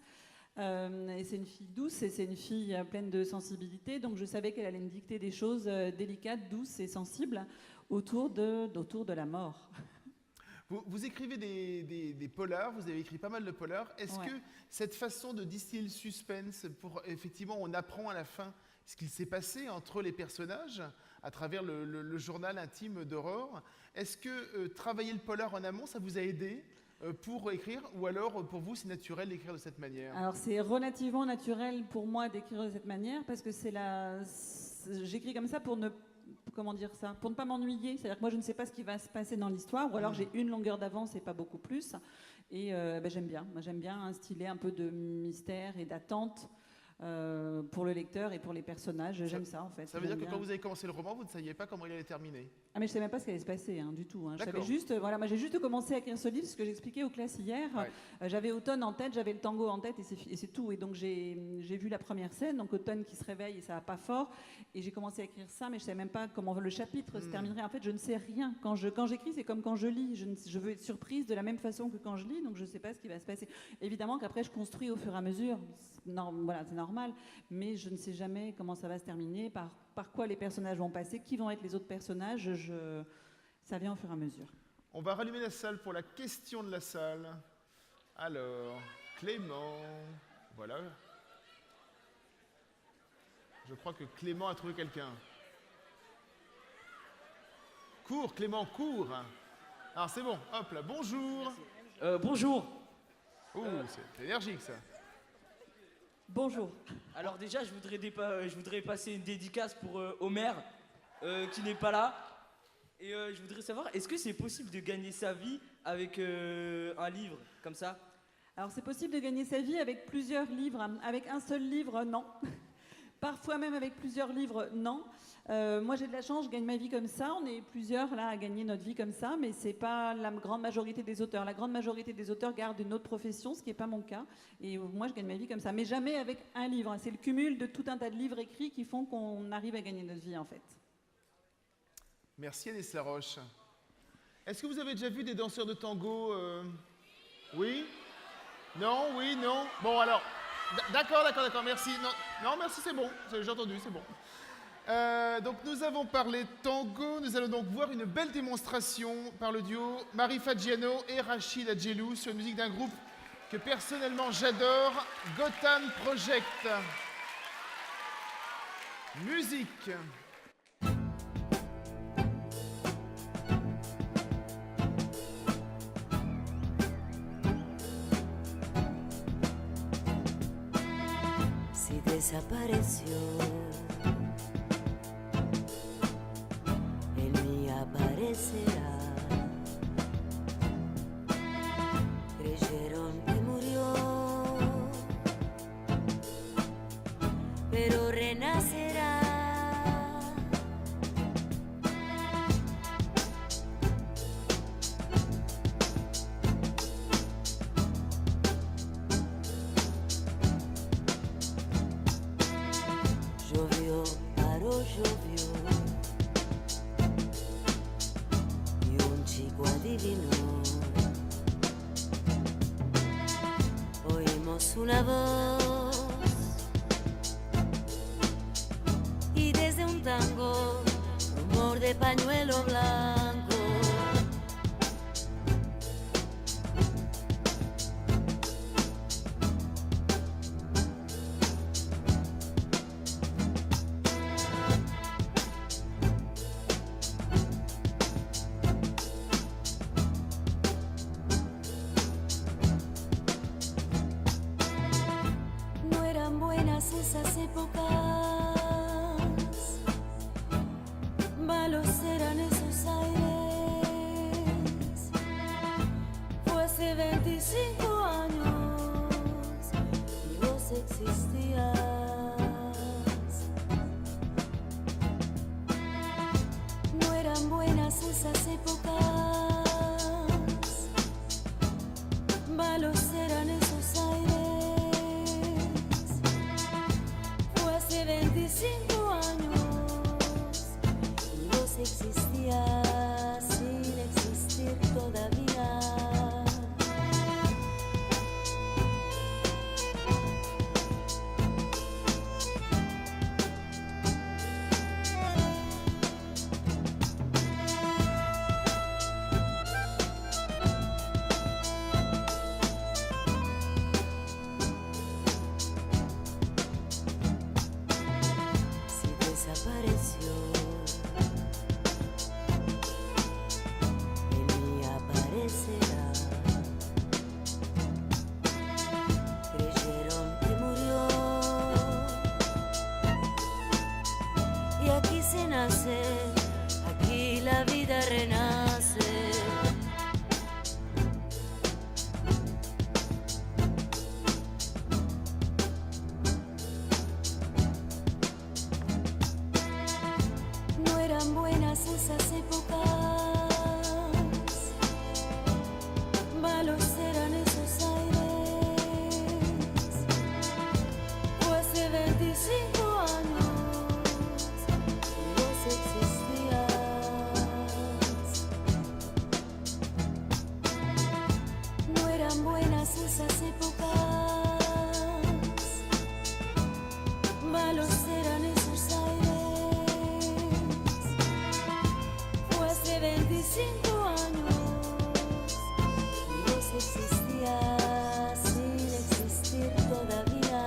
Et c'est une fille douce, et c'est une fille pleine de sensibilité, donc je savais qu'elle allait me dicter des choses délicates, douces et sensibles autour de la mort. Vous écrivez des polars, vous avez écrit pas mal de polars. Est-ce que cette façon de distiller le suspense, effectivement, on apprend à la fin ce qu'il s'est passé entre les personnages à travers le journal intime d'Aurore, est-ce que travailler le polar en amont, ça vous a aidé pour écrire, ou alors pour vous c'est naturel d'écrire de cette manière? Alors c'est relativement naturel pour moi d'écrire de cette manière, parce que j'écris comme ça pour ne pas m'ennuyer. C'est-à-dire que moi je ne sais pas ce qui va se passer dans l'histoire, ou alors j'ai une longueur d'avance et pas beaucoup plus. Et j'aime bien. Moi j'aime bien instiller un peu de mystère et d'attente pour le lecteur et pour les personnages. J'aime ça en fait. Ça veut dire que quand vous avez commencé le roman, vous ne saviez pas comment il allait terminer? Ah mais je ne savais même pas ce qui allait se passer du tout. Je savais juste, moi j'ai juste commencé à écrire ce livre, ce que j'expliquais aux classes hier. J'avais Automne en tête, j'avais le tango en tête, et c'est tout. Et donc j'ai vu la première scène, donc Automne qui se réveille et ça va pas fort. Et j'ai commencé à écrire ça, mais je ne savais même pas comment le chapitre se terminerait. En fait, je ne sais rien. Quand j'écris, c'est comme quand je lis. Je veux être surprise de la même façon que quand je lis, donc je ne sais pas ce qui va se passer. Évidemment qu'après, je construis au fur et à mesure. Voilà, c'est normal. Mais je ne sais jamais comment ça va se terminer, par quoi les personnages vont passer, qui vont être les autres personnages. Ça vient au fur et à mesure. On va rallumer la salle pour la question de la salle. Alors, Clément, voilà. Je crois que Clément a trouvé quelqu'un. Cours, Clément, cours. Alors c'est bon, hop là, bonjour. Bonjour. C'est énergique ça. Bonjour. Alors déjà, je voudrais passer une dédicace pour Homer, qui n'est pas là. Et je voudrais savoir, est-ce que c'est possible de gagner sa vie avec un livre comme ça? Alors c'est possible de gagner sa vie avec plusieurs livres. Avec un seul livre, non. Parfois même avec plusieurs livres, non. Moi j'ai de la chance, je gagne ma vie comme ça. On est plusieurs là à gagner notre vie comme ça, mais c'est pas la grande majorité des auteurs. La grande majorité des auteurs gardent une autre profession, ce qui n'est pas mon cas. Et moi je gagne ma vie comme ça, mais jamais avec un livre. C'est le cumul de tout un tas de livres écrits qui font qu'on arrive à gagner notre vie en fait. Merci Agnès Laroche. Est-ce que vous avez déjà vu des danseurs de tango Oui? Non? Oui? Non? Bon alors... D'accord, merci. Non, merci, c'est bon. J'ai entendu, c'est bon. Donc nous avons parlé tango. Nous allons donc voir une belle démonstration par le duo Marie Faggiano et Rachid Adjelou sur la musique d'un groupe que personnellement j'adore, Gotham Project. Musique. Si desapareció, en mí aparecerá. Creyeron que murió, pero renacerá. Llovió, paró, llovió, y un chico adivinó. Oímos una voz, y desde un tango, rumor de pañuelo blanco. No eran buenas esas épocas, malos eran esos aires. Fue hace 25 años y vos existías. No eran buenas esas épocas, malos eran esos aires. Fue hace 25 años y vos existías sin existir todavía. Si desapareció, en mí aparecerá. Creyeron que murió, y aquí se nace, aquí la vida renace. No eran buenas esas épocas, malos eran esos aires. Fue hace 25 años y vos existías. No eran buenas esas épocas, malos eran esos aires. Fue hace 25 años y vos existías sin existir todavía.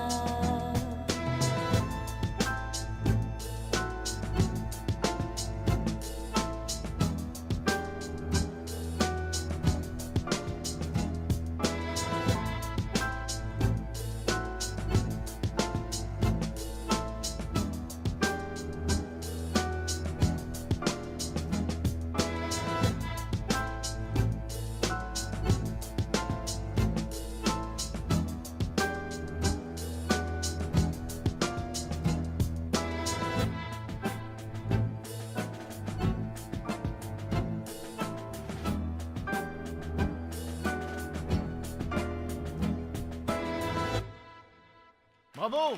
Bravo!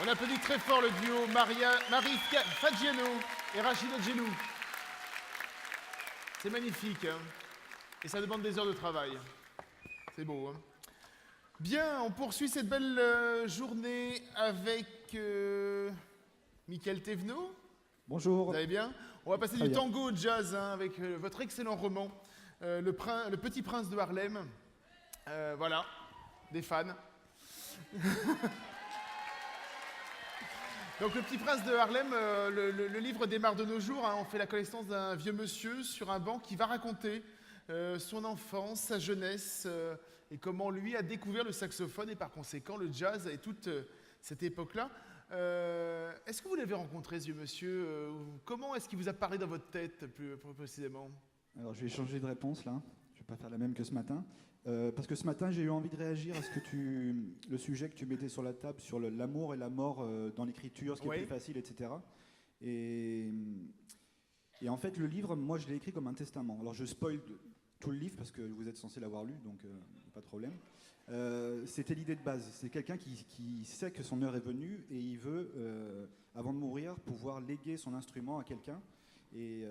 On applaudit très fort le duo Marie Faggiano et Rachida Djelou. C'est magnifique, hein? Et ça demande des heures de travail. C'est beau, hein? Bien, on poursuit cette belle journée avec Michael Thévenot. Bonjour. Vous allez bien? On va passer Très du bien. tango au jazz hein, avec votre excellent roman. le Petit Prince de Harlem. Voilà, des fans. Donc le Petit Prince de Harlem, le livre démarre de nos jours. On fait la connaissance d'un vieux monsieur sur un banc qui va raconter son enfance, sa jeunesse et comment lui a découvert le saxophone et par conséquent le jazz et toute cette époque-là. Est-ce que vous l'avez rencontré, ce vieux monsieur comment est-ce qu'il vous a parlé dans votre tête, plus précisément? Alors, je vais changer de réponse, là. Je ne vais pas faire la même que ce matin. Parce que ce matin, j'ai eu envie de réagir à le sujet que tu mettais sur la table, sur l'amour et la mort dans l'écriture, ce qui est plus facile, etc. Et en fait, le livre, moi, je l'ai écrit comme un testament. Alors, je spoil tout le livre, parce que vous êtes censé l'avoir lu, donc pas de problème. C'était l'idée de base. C'est quelqu'un qui sait que son heure est venue et il veut, avant de mourir, pouvoir léguer son instrument à quelqu'un. Et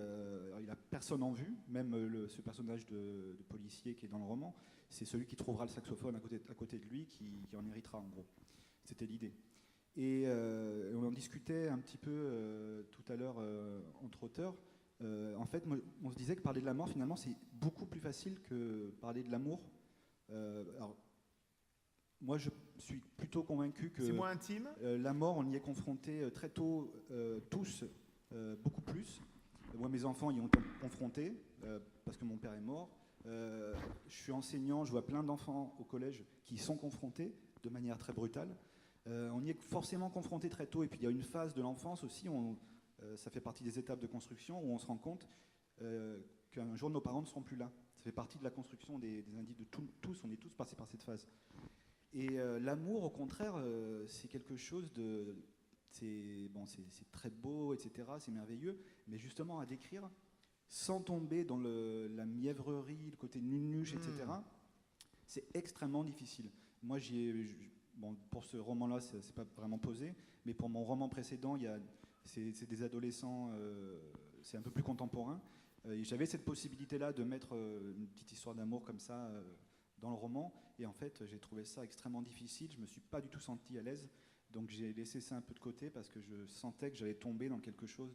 il n'a personne en vue, même ce personnage de policier qui est dans le roman, c'est celui qui trouvera le saxophone à côté de lui qui en héritera, en gros. C'était l'idée. Et on en discutait un petit peu tout à l'heure entre auteurs. En fait, on se disait que parler de la mort, finalement, c'est beaucoup plus facile que parler de l'amour. Alors, moi, je suis plutôt convaincu que c'est moins intime. La mort, on y est confronté très tôt, tous, beaucoup plus. Moi, mes enfants y ont été confrontés parce que mon père est mort. Je suis enseignant, je vois plein d'enfants au collège qui y sont confrontés de manière très brutale. On y est forcément confronté très tôt. Et puis, il y a une phase de l'enfance aussi, ça fait partie des étapes de construction où on se rend compte qu'un jour, nos parents ne seront plus là. Ça fait partie de la construction des indices de tous. On est tous passés par cette phase. Et l'amour, au contraire, c'est quelque chose de... C'est très beau, etc., c'est merveilleux, mais justement à décrire, sans tomber dans la mièvrerie, le côté nunuche, etc., c'est extrêmement difficile. Moi, pour ce roman-là, c'est pas vraiment posé, mais pour mon roman précédent, c'est des adolescents, c'est un peu plus contemporain. J'avais cette possibilité-là de mettre une petite histoire d'amour comme ça dans le roman, et en fait, j'ai trouvé ça extrêmement difficile, je me suis pas du tout senti à l'aise. Donc j'ai laissé ça un peu de côté parce que je sentais que j'allais tomber dans quelque chose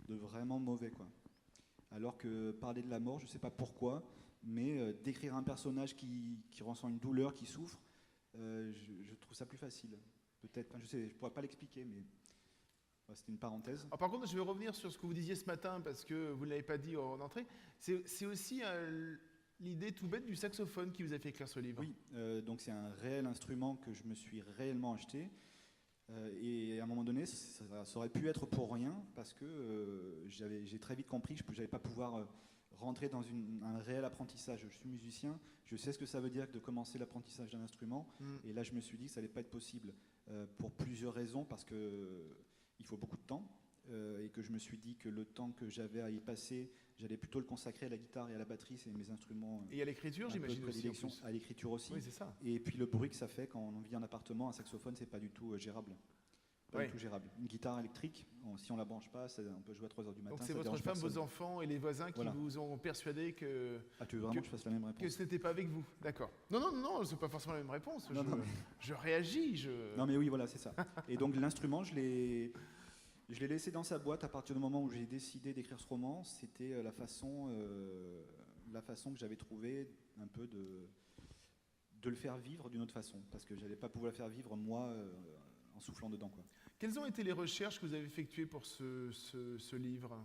de vraiment mauvais, quoi. Alors que parler de la mort, je ne sais pas pourquoi, mais décrire un personnage qui ressent une douleur, qui souffre, je trouve ça plus facile. Peut-être, je ne pourrais pas l'expliquer, mais c'était une parenthèse. Alors, par contre, je vais revenir sur ce que vous disiez ce matin parce que vous ne l'avez pas dit en entrée. C'est aussi l'idée tout bête du saxophone qui vous a fait écrire ce livre. Oui, donc c'est un réel instrument que je me suis réellement acheté. Et à un moment donné, ça aurait pu être pour rien parce que j'ai très vite compris que je n'allais pas pouvoir rentrer dans un réel apprentissage. Je suis musicien, je sais ce que ça veut dire de commencer l'apprentissage d'un instrument. Et là, je me suis dit que ça n'allait pas être possible pour plusieurs raisons, parce qu'il faut beaucoup de temps et que je me suis dit que le temps que j'avais à y passer, j'allais plutôt le consacrer à la guitare et à la batterie, c'est mes instruments. Et à l'écriture, j'imagine aussi. À l'écriture aussi. Oui, c'est ça. Et puis le bruit que ça fait quand on vit en appartement, un saxophone, c'est pas du tout gérable. Pas du tout gérable. Une guitare électrique, si on la branche pas, on peut jouer à 3h du matin. Donc c'est votre femme, vos enfants et les voisins qui vous ont persuadé que... Ah, tu veux vraiment que je fasse la même réponse? Que ce n'était pas avec vous, d'accord. Non, c'est pas forcément la même réponse. Je réagis, Non mais oui, voilà, c'est ça. Et donc l'instrument, je l'ai laissé dans sa boîte à partir du moment où j'ai décidé d'écrire ce roman. C'était la façon que j'avais trouvé un peu de le faire vivre d'une autre façon, parce que j'allais pas pouvoir le faire vivre moi en soufflant dedans, quoi. Quelles ont été les recherches que vous avez effectuées pour ce livre?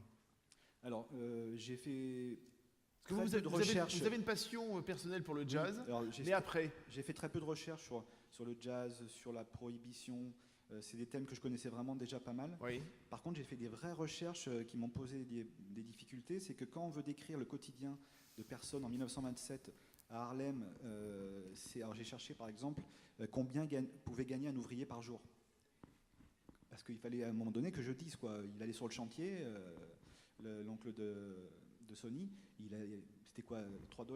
Alors, j'ai fait vous avez une passion personnelle pour le jazz, mais après j'ai fait très peu de recherches sur le jazz, sur la prohibition. C'est des thèmes que je connaissais vraiment déjà pas mal. Oui. Par contre, j'ai fait des vraies recherches qui m'ont posé des difficultés. C'est que quand on veut décrire le quotidien de personnes en 1927 à Harlem, alors j'ai cherché par exemple combien pouvait gagner un ouvrier par jour. Parce qu'il fallait à un moment donné que je dise, quoi. Il allait sur le chantier, l'oncle de Sonny, c'était quoi, $3,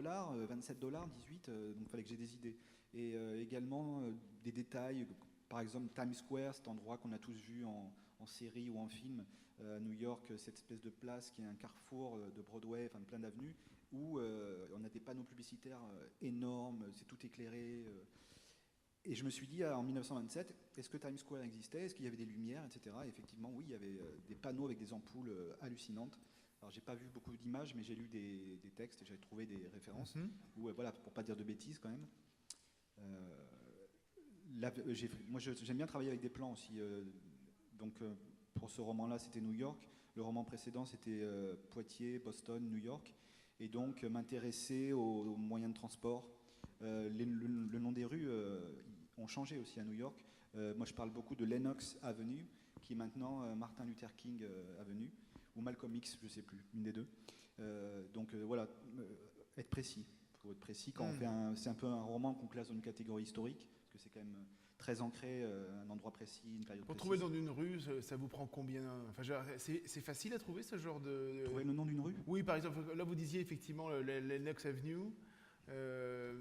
$27, 18, donc il fallait que j'ai des idées. Et également des détails. Par exemple, Times Square, cet endroit qu'on a tous vu en série ou en film, à New York, cette espèce de place qui est un carrefour de Broadway, enfin plein d'avenues, où on a des panneaux publicitaires énormes, c'est tout éclairé. Et je me suis dit, en 1927, est-ce que Times Square existait? Est-ce qu'il y avait des lumières, etc. Et effectivement, oui, il y avait des panneaux avec des ampoules hallucinantes. Alors j'ai pas vu beaucoup d'images, mais j'ai lu des textes et j'ai trouvé des références. Ou voilà, pour pas dire de bêtises quand même. Moi j'aime bien travailler avec des plans aussi. Donc pour ce roman-là, c'était New York. Le roman précédent, c'était Poitiers, Boston, New York. Et donc m'intéresser aux moyens de transport. Le nom des rues ont changé aussi à New York. Moi je parle beaucoup de Lenox Avenue, qui est maintenant Martin Luther King Avenue, ou Malcolm X, je sais plus, une des deux. Donc voilà, être précis. Il faut être précis quand on fait c'est un peu un roman qu'on classe dans une catégorie historique, parce que c'est quand même très ancré, un endroit précis, une période Pour précise. trouver dans une rue, ça vous prend combien? Enfin, c'est facile à trouver ce genre de... Trouver le nom d'une rue? Oui, par exemple, là vous disiez effectivement Lenox Avenue.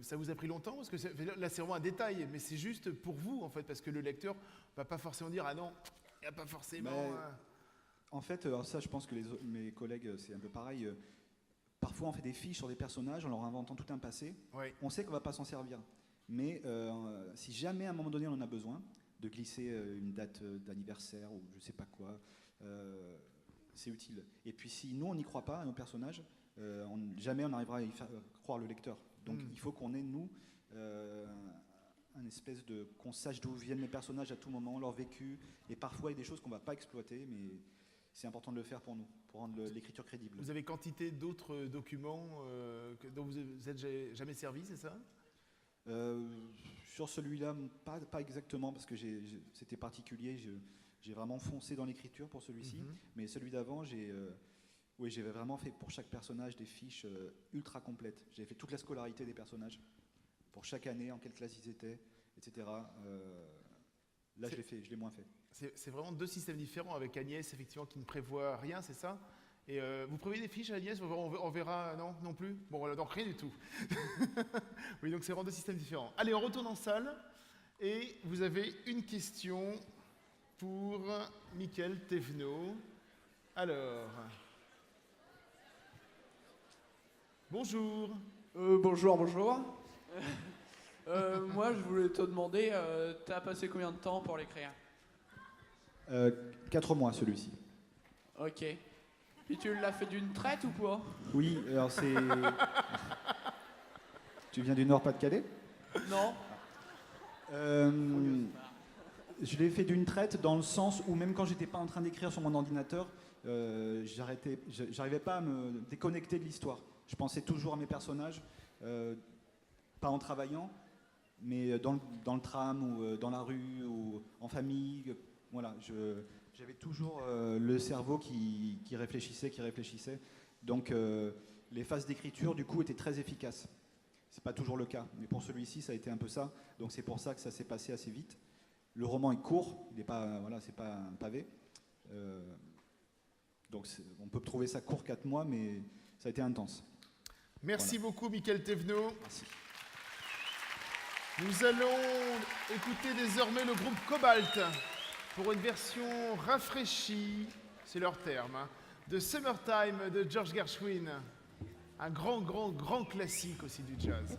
Ça vous a pris longtemps? Parce que là c'est vraiment un détail, mais c'est juste pour vous en fait, parce que le lecteur va pas forcément dire ah non, il n'y a pas forcément... En fait, alors ça je pense que mes collègues c'est un peu pareil. Parfois on fait des fiches sur des personnages en leur inventant tout un passé. On sait qu'on va pas s'en servir. Mais si jamais à un moment donné on en a besoin, de glisser une date d'anniversaire ou je sais pas quoi, c'est utile. Et puis si nous on n'y croit pas à nos personnages, jamais on arrivera à y faire croire le lecteur. Donc il faut qu'on ait nous un espèce de qu'on sache d'où viennent les personnages à tout moment, leur vécu, et parfois il y a des choses qu'on va pas exploiter, mais c'est important de le faire pour nous, pour rendre l'écriture crédible. Vous avez quantité d'autres documents dont vous êtes jamais servi, c'est ça? Sur celui-là, pas exactement, parce que c'était particulier. J'ai vraiment foncé dans l'écriture pour celui-ci, mais celui d'avant, j'ai vraiment fait pour chaque personnage des fiches ultra complètes. J'ai fait toute la scolarité des personnages, pour chaque année, en quelle classe ils étaient, etc. Là, je l'ai moins fait. C'est vraiment deux systèmes différents, avec Agnès, effectivement, qui ne prévoit rien, c'est ça? Et vous prévoyez des fiches, Agnès? On verra, non plus? Bon, donc rien du tout. Oui, donc c'est vraiment deux systèmes différents. Allez, on retourne en salle, et vous avez une question pour Mickaël Thévenot. Alors... Bonjour. Bonjour. Moi, je voulais te demander, t'as passé combien de temps pour l'écrire? 4 mois, celui-ci. Ok. Puis tu l'as fait d'une traite ou pas? Oui, alors c'est... Tu viens du Nord-Pas-de-Calais? Non. Je l'ai fait d'une traite dans le sens où même quand j'étais pas en train d'écrire sur mon ordinateur, j'arrivais pas à me déconnecter de l'histoire. Je pensais toujours à mes personnages, pas en travaillant, mais dans le tram ou dans la rue ou en famille. Voilà, j'avais toujours le cerveau qui réfléchissait. Donc les phases d'écriture, du coup, étaient très efficaces. C'est pas toujours le cas, mais pour celui-ci, ça a été un peu ça. Donc c'est pour ça que ça s'est passé assez vite. Le roman est court, il n'est pas, c'est pas un pavé. Donc on peut trouver ça court 4 mois, mais ça a été intense. Merci beaucoup, Mickaël Thévenot. Merci. Nous allons écouter désormais le groupe Cobalt pour une version rafraîchie, c'est leur terme, de Summertime de George Gershwin. Un grand classique aussi du jazz.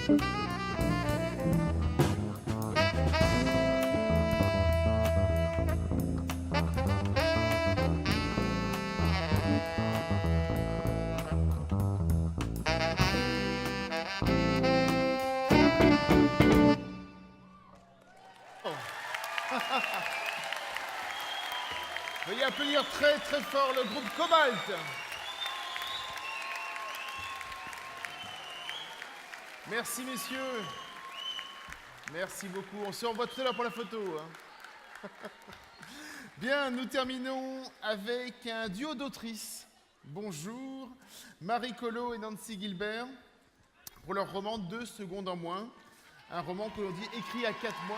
Veuillez applaudir très très fort le groupe Cobalt. Merci messieurs. Merci beaucoup. On se revoit tout à l'heure pour la photo. Hein. Bien, nous terminons avec un duo d'autrices. Bonjour, Marie Collot et Nancy Gilbert, pour leur roman 2 secondes en moins. Un roman que l'on dit écrit à 4 mois.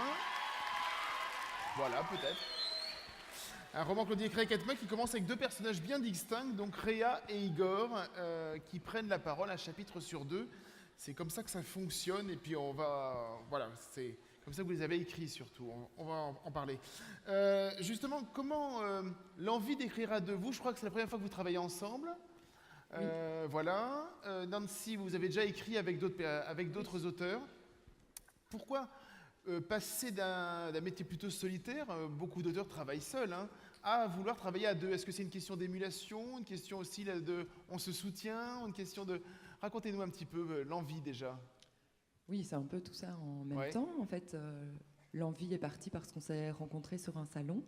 Voilà, peut-être. Un roman que l'on dit écrit à 4 mois qui commence avec 2 personnages bien distincts, donc Réa et Igor, qui prennent la parole un chapitre sur 2. C'est comme ça que ça fonctionne, et puis on va... Voilà, c'est comme ça que vous les avez écrits surtout, on va en parler. Justement, comment l'envie d'écrire à 2, vous, je crois que c'est la première fois que vous travaillez ensemble. Oui. Voilà. Nancy, vous avez déjà écrit avec d'autres auteurs. Pourquoi passer d'un métier plutôt solitaire, beaucoup d'auteurs travaillent seuls, hein, à vouloir travailler à 2? Est-ce que c'est une question d'émulation, une question aussi là, de on se soutient, une question de... Racontez-nous un petit peu l'envie déjà. Oui, c'est un peu tout ça en même temps. En fait, l'envie est partie parce qu'on s'est rencontrés sur un salon.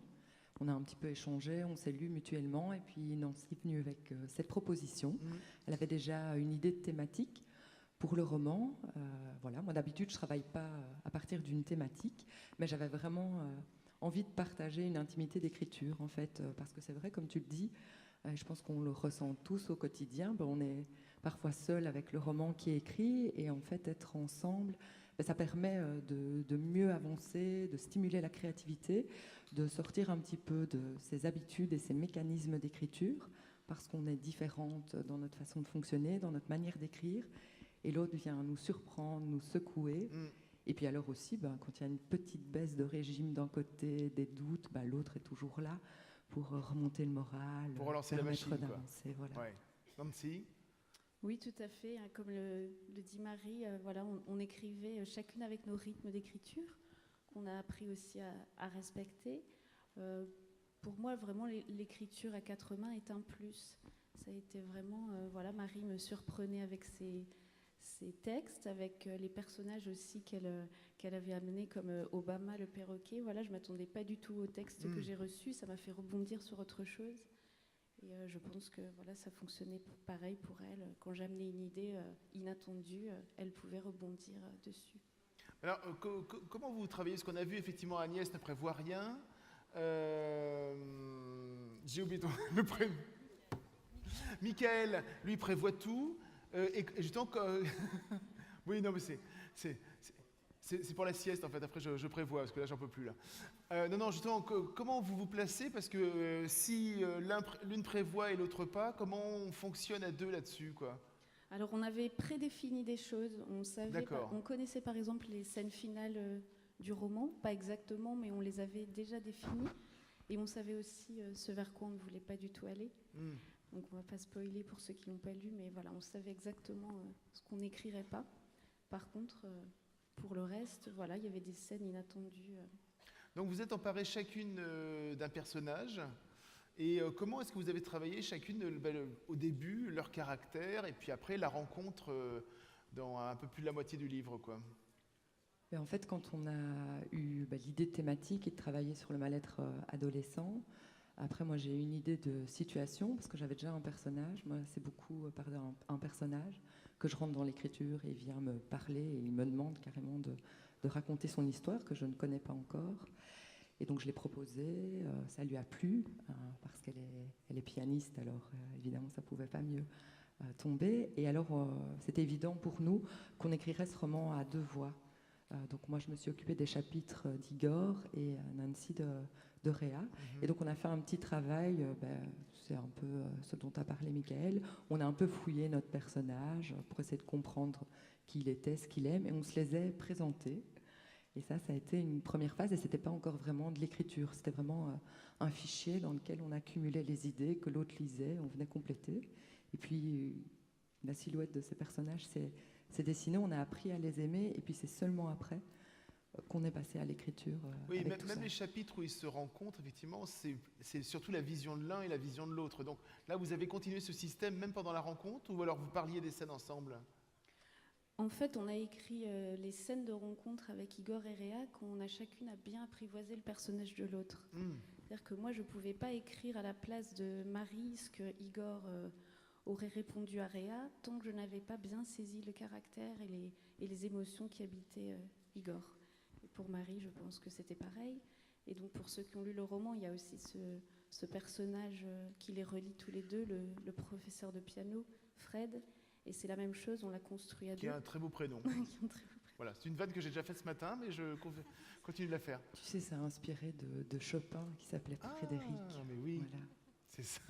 On a un petit peu échangé, on s'est lu mutuellement, et puis Nancy est venue avec cette proposition. Elle avait déjà une idée de thématique pour le roman. Voilà, moi d'habitude je travaille pas à partir d'une thématique, mais j'avais vraiment envie de partager une intimité d'écriture en fait, parce que c'est vrai, comme tu le dis, je pense qu'on le ressent tous au quotidien. On est parfois seul avec le roman qui est écrit, et en fait être ensemble, ça permet de mieux avancer, de stimuler la créativité, de sortir un petit peu de ses habitudes et ses mécanismes d'écriture, parce qu'on est différentes dans notre façon de fonctionner, dans notre manière d'écrire, et l'autre vient nous surprendre, nous secouer. Et puis alors aussi, quand il y a une petite baisse de régime d'un côté, des doutes, l'autre est toujours là pour remonter le moral, pour relancer la machine, d'avancer. Voilà. Ouais. Nancy? Oui, tout à fait. Comme le dit Marie, voilà, on écrivait chacune avec nos rythmes d'écriture, qu'on a appris aussi à respecter. Pour moi, vraiment, l'écriture à 4 mains est un plus. Ça a été vraiment... voilà, Marie me surprenait avec ses textes, avec les personnages aussi qu'elle avait amenés, comme Obama, le perroquet. Voilà, je ne m'attendais pas du tout au texte que j'ai reçu. Ça m'a fait rebondir sur autre chose. Et je pense que voilà, ça fonctionnait pareil pour elle. Quand j'amenais une idée inattendue, elle pouvait rebondir dessus. Alors, comment vous travaillez? Ce qu'on a vu, effectivement, Agnès ne prévoit rien. J'ai oublié le prénom. Michael, lui, prévoit tout. Et justement, oui, non, mais c'est pour la sieste, en fait. Après, je prévois, parce que là, j'en peux plus, là. Non, justement, comment vous vous placez? Parce que si l'une prévoit et l'autre pas, comment on fonctionne à 2 là-dessus, quoi? Alors, on avait prédéfini des choses. On connaissait, par exemple, les scènes finales du roman. Pas exactement, mais on les avait déjà définies. Et on savait aussi ce vers quoi on ne voulait pas du tout aller. Donc on ne va pas spoiler pour ceux qui n'ont pas lu, mais voilà, on savait exactement ce qu'on n'écrirait pas. Par contre, pour le reste, voilà, il y avait des scènes inattendues. Donc vous êtes emparées chacune d'un personnage. Et comment est-ce que vous avez travaillé chacune, au début, leur caractère, et puis après la rencontre dans un peu plus de la moitié du livre, quoi? Et en fait, quand on a eu l'idée de thématique et de travailler sur le mal-être adolescent, après, moi, j'ai eu une idée de situation, parce que j'avais déjà un personnage. Moi, c'est beaucoup par un personnage que je rentre dans l'écriture et il vient me parler et il me demande carrément de raconter son histoire que je ne connais pas encore. Et donc, je l'ai proposé. Ça lui a plu, parce qu'elle est pianiste, alors évidemment, ça ne pouvait pas mieux tomber. Et alors, c'était évident pour nous qu'on écrirait ce roman à 2 voix. Donc, moi, je me suis occupée des chapitres d'Igor et Nancy de Réa. Et donc on a fait un petit travail, c'est un peu ce dont a parlé Michael. On a un peu fouillé notre personnage pour essayer de comprendre qui il était, ce qu'il aime, et on se les a présentés. Et ça a été une première phase, et c'était pas encore vraiment de l'écriture, c'était vraiment un fichier dans lequel on accumulait les idées que l'autre lisait, on venait compléter. Et puis la silhouette de ces personnages s'est dessinée. On a appris à les aimer, et puis c'est seulement après qu'on est passé à l'écriture. Oui, avec tout même ça. les chapitres où ils se rencontrent, effectivement, c'est surtout la vision de l'un et la vision de l'autre. Donc là, vous avez continué ce système même pendant la rencontre, ou alors vous parliez des scènes ensemble? En fait, on a écrit les scènes de rencontre avec Igor et Réa quand on a chacune à bien apprivoiser le personnage de l'autre. C'est-à-dire que moi, je ne pouvais pas écrire à la place de Marie ce que Igor aurait répondu à Réa tant que je n'avais pas bien saisi le caractère et les émotions qui habitaient Igor. Et pour Marie, je pense que c'était pareil. Et donc, pour ceux qui ont lu le roman, il y a aussi ce personnage qui les relie tous les deux, le professeur de piano, Fred. Et c'est la même chose, on l'a construit à deux. Qui a un très beau prénom. Voilà, c'est une vanne que j'ai déjà faite ce matin, mais je continue de la faire. Tu sais, ça a inspiré de Chopin qui s'appelait Frédéric. Ah, mais oui, voilà. c'est ça.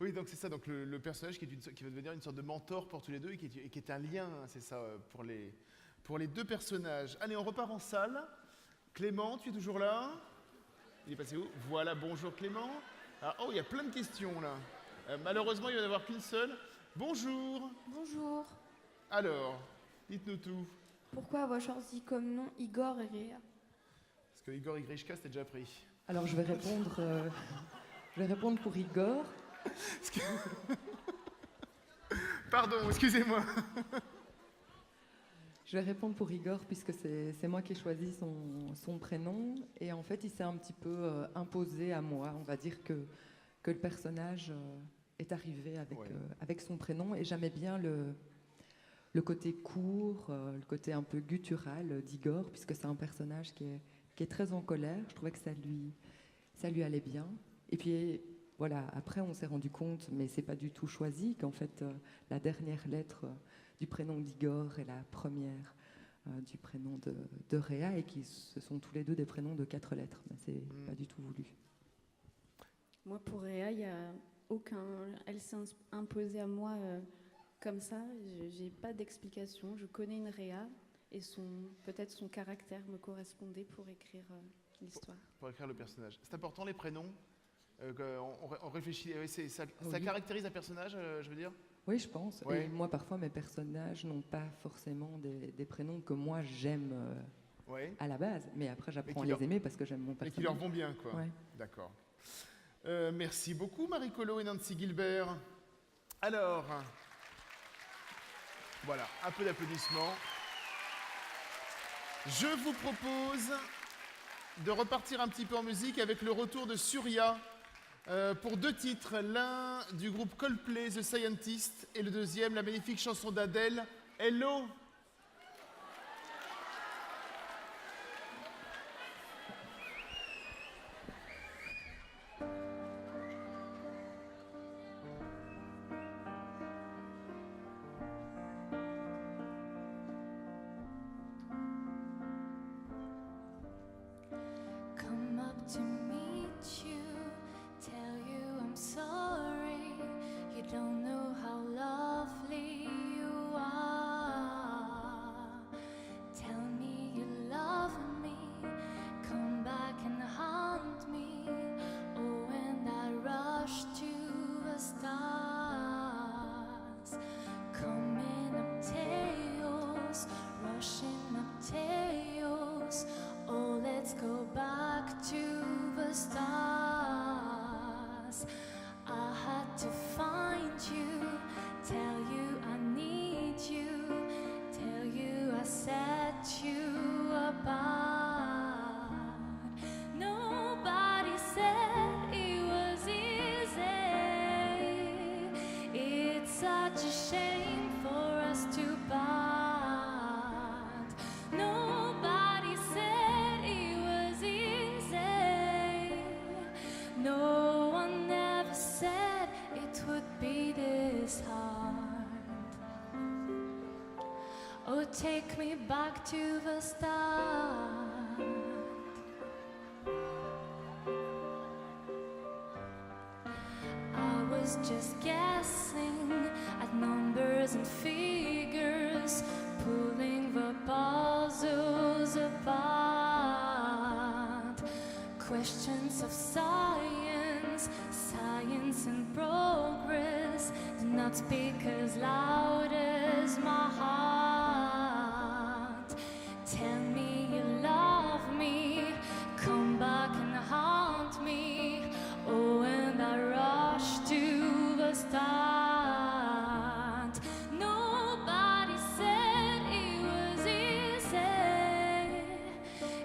Oui, donc c'est ça, donc le personnage qui va devenir une sorte de mentor pour tous les deux et qui est un lien, hein, c'est ça, pour les deux personnages. Allez, on repart en salle. Clément, tu es toujours là? Il est passé où? Voilà, bonjour Clément. Ah, oh, il y a plein de questions là. Malheureusement, il n'y va y en avoir qu'une seule. Bonjour. Bonjour. Alors, dites-nous tout. Pourquoi avoir choisi comme nom Igor et Réa? Parce que Igor et Grishka, c'était déjà pris. Alors, je vais répondre pour Igor. Pardon, excusez-moi. Je vais répondre pour Igor puisque c'est moi qui ai choisi son prénom. Et en fait, il s'est un petit peu imposé à moi. On va dire que le personnage est arrivé avec son prénom. Et j'aimais bien le côté court, le côté un peu guttural d'Igor, puisque c'est un personnage qui est très en colère. Je trouvais que ça lui allait bien. Et puis, voilà, après, on s'est rendu compte, mais c'est pas du tout choisi, qu'en fait, la dernière lettre du prénom d'Igor est la première du prénom de Réa, et ce sont tous les deux des prénoms de 4 lettres. Mais c'est pas du tout voulu. Moi, pour Réa, il y a elle s'est imposée à moi comme ça. J'ai pas d'explication. Je connais une Réa et peut-être son caractère me correspondait pour écrire l'histoire. Pour écrire le personnage. C'est important les prénoms. On réfléchit. Ça Oui. caractérise un personnage, je veux dire. Oui, je pense. Ouais. Et moi, parfois, mes personnages n'ont pas forcément des prénoms que moi j'aime à la base. Mais après, j'apprends à les aimer parce que j'aime mon personnage. Et qui leur vont bien, quoi. Ouais. D'accord. Merci beaucoup, Marie Colo et Nancy Gilbert. Alors, voilà, un peu d'applaudissements. Je vous propose de repartir un petit peu en musique avec le retour de Surya pour 2 titres. L'un du groupe Coldplay, The Scientist, et le deuxième, la magnifique chanson d'Adèle, Hello. Come up to meet you, tell you I'm sorry. You don't know how lovely you are. Tell me you love me, come back and haunt me. Oh, and I rush to the stars, coming up tails, rushing up tails. Oh, let's go back to the stars. I had to find you, tell you I need you, tell you I set you apart. Nobody said it was easy. It's such a shame for us to part. Nobody said it was easy. No one ever said it would be this hard. Oh, take me back to the start. I was just guessing at numbers and figures, pulling the puzzles apart. Questions of science, science and progress, and not speak as loud as my heart. Tell me you love me, come back and haunt me. Oh, and I rush to the start. Nobody said it was easy.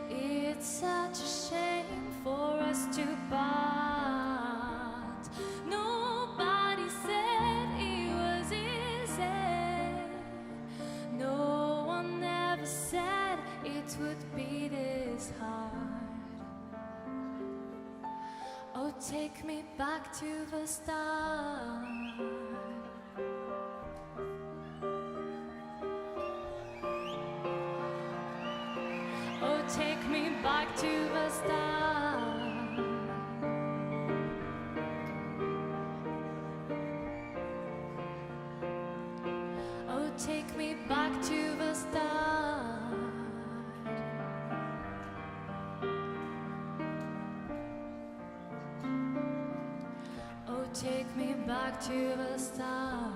It's such a shame for us to part. Nobody said it was easy. No one ever said it would be this hard. Oh, take me back to the start. Oh, take me back to the start. Oh, take me back to the start. Oh, take me back to the start.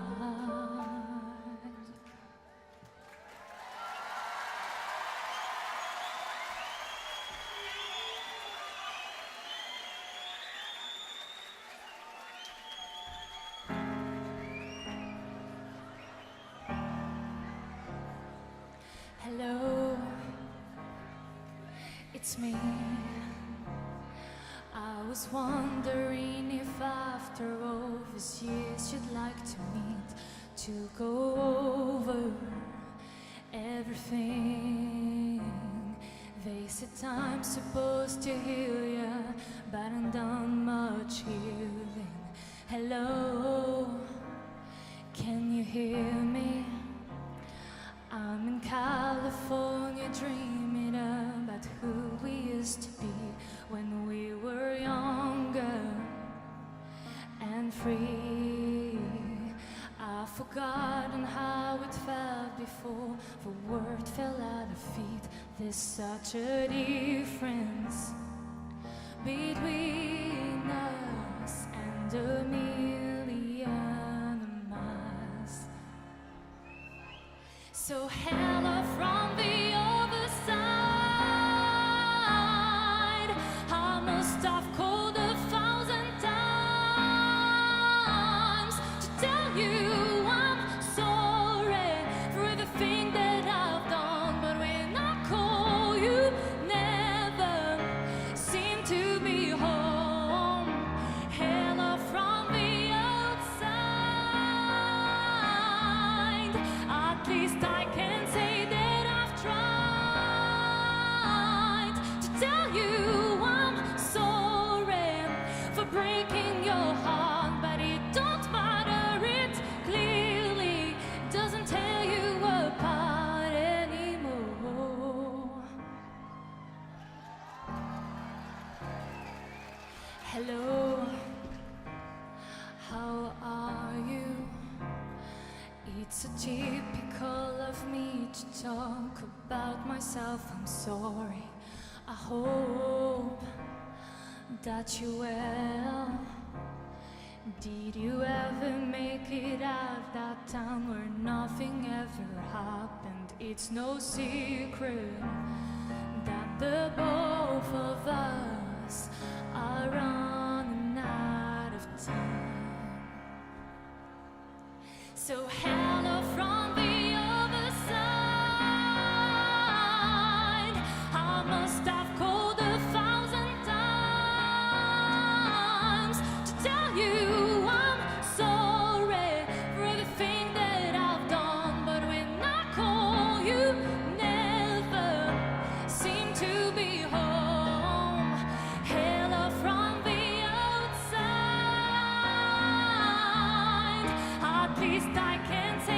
Hello, it's me. I was wondering if after all these years you'd like to meet to go over everything. They say time's supposed to heal ya, but I haven't done much healing. Hello, can you hear me? I'm in California dreaming about who we used to be when we were younger and free. I've forgotten how it felt before the word fell at our feet. There's such a difference between us and a million miles. So hello from the other side. I must have called 1,000 times to tell you I'm sorry for everything that I've done. But when I call, you never seem to be home. Hello from the outside. At least I can say that I've tried to tell you I'm sorry for breaking your heart, but it don't matter, it clearly doesn't tear you apart anymore. Hello, how are you? It's so typical of me to talk about myself. I'm sorry. I hope that you well. Did you ever make it out that town where nothing ever happened? It's no secret that the both of us are running out of time. So hello from the other side. I must have called 1,000 times to tell you I'm sorry for everything that I've done. But when I call, you never seem to be home. Hello from the outside. At least I can say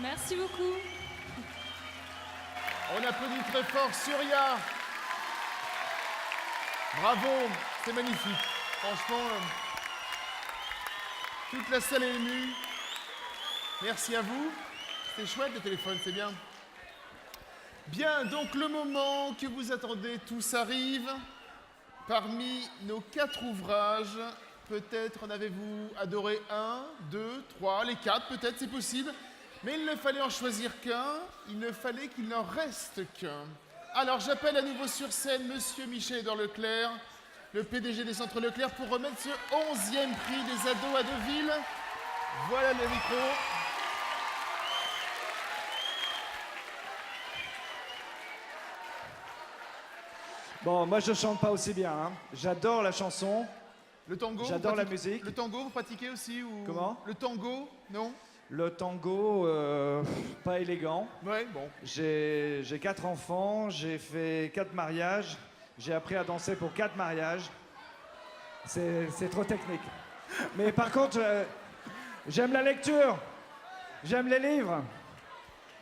Merci beaucoup. On applaudit très fort Surya. Bravo, c'est magnifique. Franchement, toute la salle est émue. Merci à vous. C'était chouette le téléphone, c'est bien. Bien, donc le moment que vous attendez tous arrive. Parmi nos 4 ouvrages, peut-être en avez-vous adoré 1, 2, 3, les 4, peut-être c'est possible. Mais il ne fallait en choisir qu'un, il ne fallait qu'il n'en reste qu'un. Alors j'appelle à nouveau sur scène Monsieur Michel-Édouard Leclerc, le PDG des Centres Leclerc, pour remettre ce 11e prix des ados à Deauville. Voilà le micro. Bon, moi je chante pas aussi bien. Hein. J'adore la chanson. Le tango. J'adore la musique. Le tango, vous pratiquez aussi ou... Comment? Le tango, non? Le tango, pas élégant. Ouais, bon. J'ai 4 enfants, j'ai fait 4 mariages, j'ai appris à danser pour 4 mariages. C'est trop technique. Mais par contre, j'aime la lecture, j'aime les livres.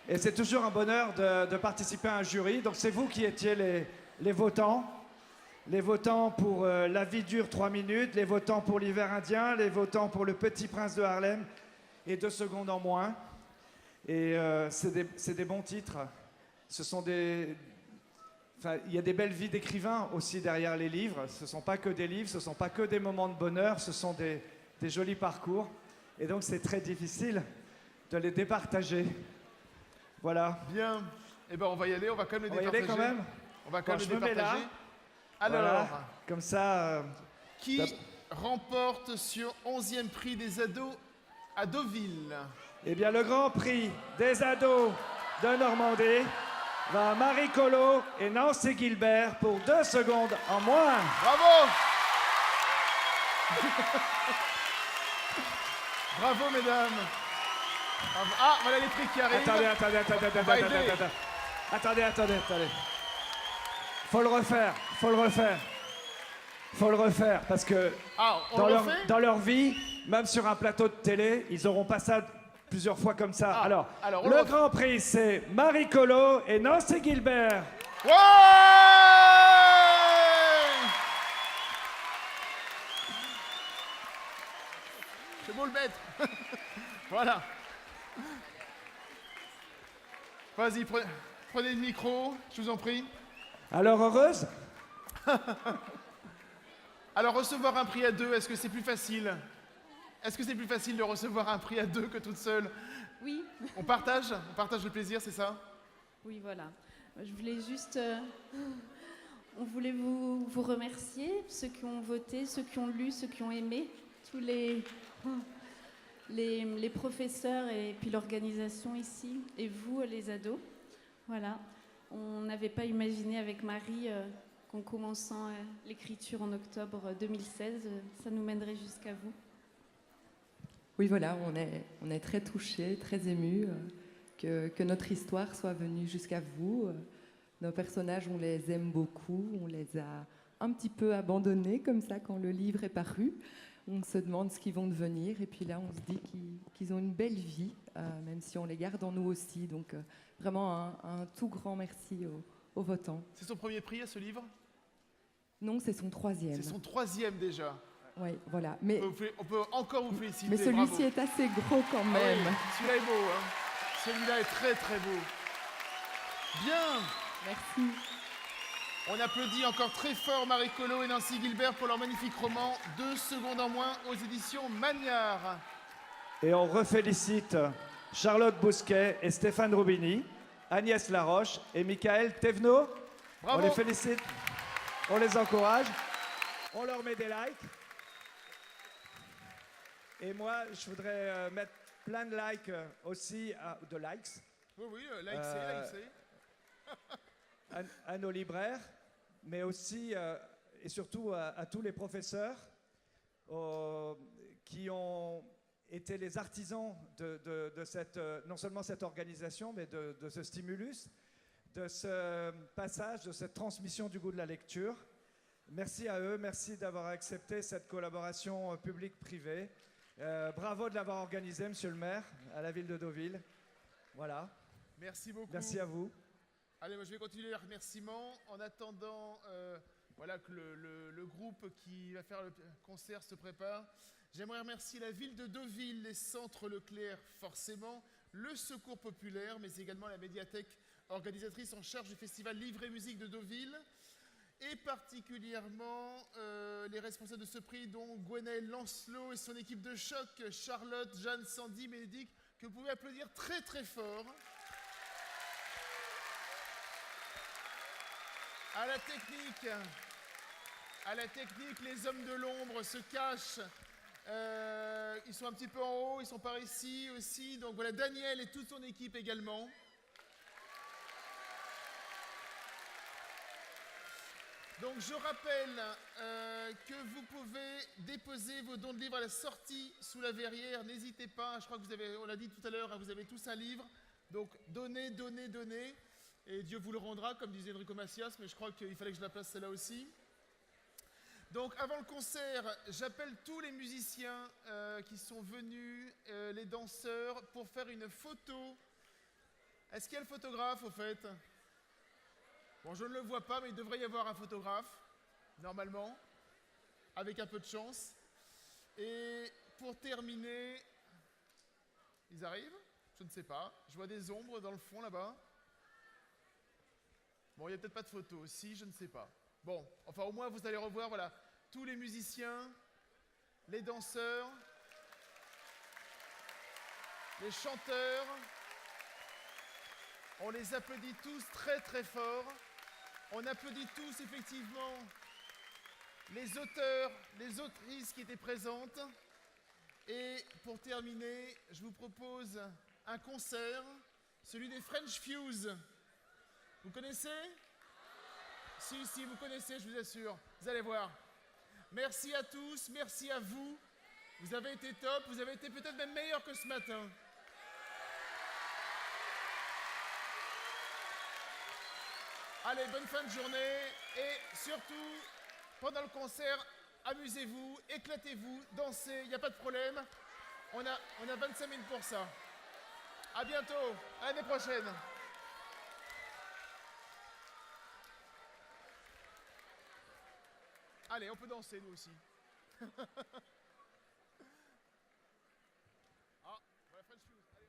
Et c'est toujours un bonheur de participer à un jury. Donc c'est vous qui étiez les votants. Les votants pour La vie dure 3 minutes, les votants pour l'hiver indien, les votants pour Le Petit Prince de Harlem et 2 secondes en moins. Et c'est des bons titres. Ce sont des... Enfin, il y a des belles vies d'écrivains aussi derrière les livres. Ce ne sont pas que des livres, ce ne sont pas que des moments de bonheur, ce sont des jolis parcours. Et donc c'est très difficile de les départager. Voilà. Bien. Eh ben on va y aller, on va quand même les On va y départager. aller quand même. On va quand même Bon, les je me mets là. départager. Alors, Voilà. Comme ça... qui remporte ce 11e prix des ados à Deauville? Eh bien, le grand prix des ados de Normandie va à Marie Collot et Nancy Gilbert pour 2 secondes en moins. Bravo. Bravo, mesdames. Bravo. Ah, voilà les prix qui arrivent. Attendez. Faut le refaire, parce que Ah, on le refait dans leur vie, même sur un plateau de télé, ils n'auront pas ça plusieurs fois comme ça. Alors on le grand prix, c'est Marie Collot et Nancy Gilbert. Ouais. C'est beau le mettre. Voilà. Vas-y, prenez le micro, je vous en prie. Alors, heureuse? Alors, recevoir un prix à 2, est-ce que c'est plus facile? Est-ce que c'est plus facile de recevoir un prix à 2 que toute seule? Oui. On partage le plaisir, c'est ça? Oui, voilà. Je voulais juste... on voulait vous remercier, ceux qui ont voté, ceux qui ont lu, ceux qui ont aimé, tous les professeurs et puis l'organisation ici, et vous, les ados. Voilà. On n'avait pas imaginé avec Marie qu'en commençant l'écriture en octobre 2016, ça nous mènerait jusqu'à vous. Oui, voilà, on est très touchés, très émus que notre histoire soit venue jusqu'à vous. Nos personnages, on les aime beaucoup, on les a un petit peu abandonnés comme ça quand le livre est paru. On se demande ce qu'ils vont devenir et puis là, on se dit qu'ils ont une belle vie, même si on les garde en nous aussi. Donc, vraiment un tout grand merci aux votants. C'est son premier prix à ce livre? Non, c'est son 3e. C'est son 3e déjà. Oui, voilà. Mais on peut encore vous féliciter. Mais celui-ci est assez gros quand même. Ah oui, celui-là est beau. Hein. Celui-là est très très beau. Bien. Merci. On applaudit encore très fort Marie Collot et Nancy Gilbert pour leur magnifique roman 2 secondes en moins aux éditions Magnard. Et on refélicite Charlotte Bousquet et Stéphane Roubini, Agnès Laroche et Michael Thévenot. Bravo. On les félicite, on les encourage, on leur met des likes. Et moi, je voudrais mettre plein de likes aussi, de likes. Oui, à nos libraires, mais aussi et surtout à tous les professeurs qui ont été les artisans de cette, non seulement cette organisation, mais de ce stimulus, de ce passage, de cette transmission du goût de la lecture. Merci à eux, merci d'avoir accepté cette collaboration publique-privée. Bravo de l'avoir organisé, monsieur le maire, à la ville de Deauville. Voilà. Merci beaucoup. Merci à vous. Allez, moi je vais continuer les remerciements. En attendant voilà, que le groupe qui va faire le concert se prépare, j'aimerais remercier la ville de Deauville, les centres Leclerc forcément, le Secours Populaire, mais également la médiathèque organisatrice en charge du festival Livre et Musique de Deauville, et particulièrement les responsables de ce prix, dont Gwenaël Lancelot et son équipe de choc, Charlotte, Jeanne, Sandy, Bénédicte, que vous pouvez applaudir très très fort. À la technique, les hommes de l'ombre se cachent. Ils sont un petit peu en haut, ils sont par ici aussi. Donc voilà, Daniel et toute son équipe également. Donc je rappelle que vous pouvez déposer vos dons de livres à la sortie sous la verrière. N'hésitez pas, je crois que vous avez, on l'a dit tout à l'heure, vous avez tous un livre. Donc donnez, donnez, donnez. Et Dieu vous le rendra, comme disait Enrico Macias, mais je crois qu'il fallait que je la place celle-là aussi. Donc avant le concert, j'appelle tous les musiciens qui sont venus, les danseurs, pour faire une photo. Est-ce qu'il y a le photographe au fait? Bon, je ne le vois pas, mais il devrait y avoir un photographe, normalement, avec un peu de chance. Et pour terminer, ils arrivent? Je ne sais pas. Je vois des ombres dans le fond là-bas. Bon, il n'y a peut-être pas de photo aussi, je ne sais pas. Bon, enfin au moins vous allez revoir, voilà, tous les musiciens, les danseurs, les chanteurs. On les applaudit tous très très fort. On applaudit tous effectivement les auteurs, les autrices qui étaient présentes. Et pour terminer, je vous propose un concert, celui des French Fuse. Vous connaissez? Si, vous connaissez, je vous assure. Vous allez voir. Merci à tous, merci à vous. Vous avez été top, vous avez été peut-être même meilleurs que ce matin. Allez, bonne fin de journée. Et surtout, pendant le concert, amusez-vous, éclatez-vous, dansez, il n'y a pas de problème. On a 25 minutes pour ça. À bientôt, à l'année prochaine. Allez, on peut danser nous aussi. Ah, voilà French Fuse. Allez.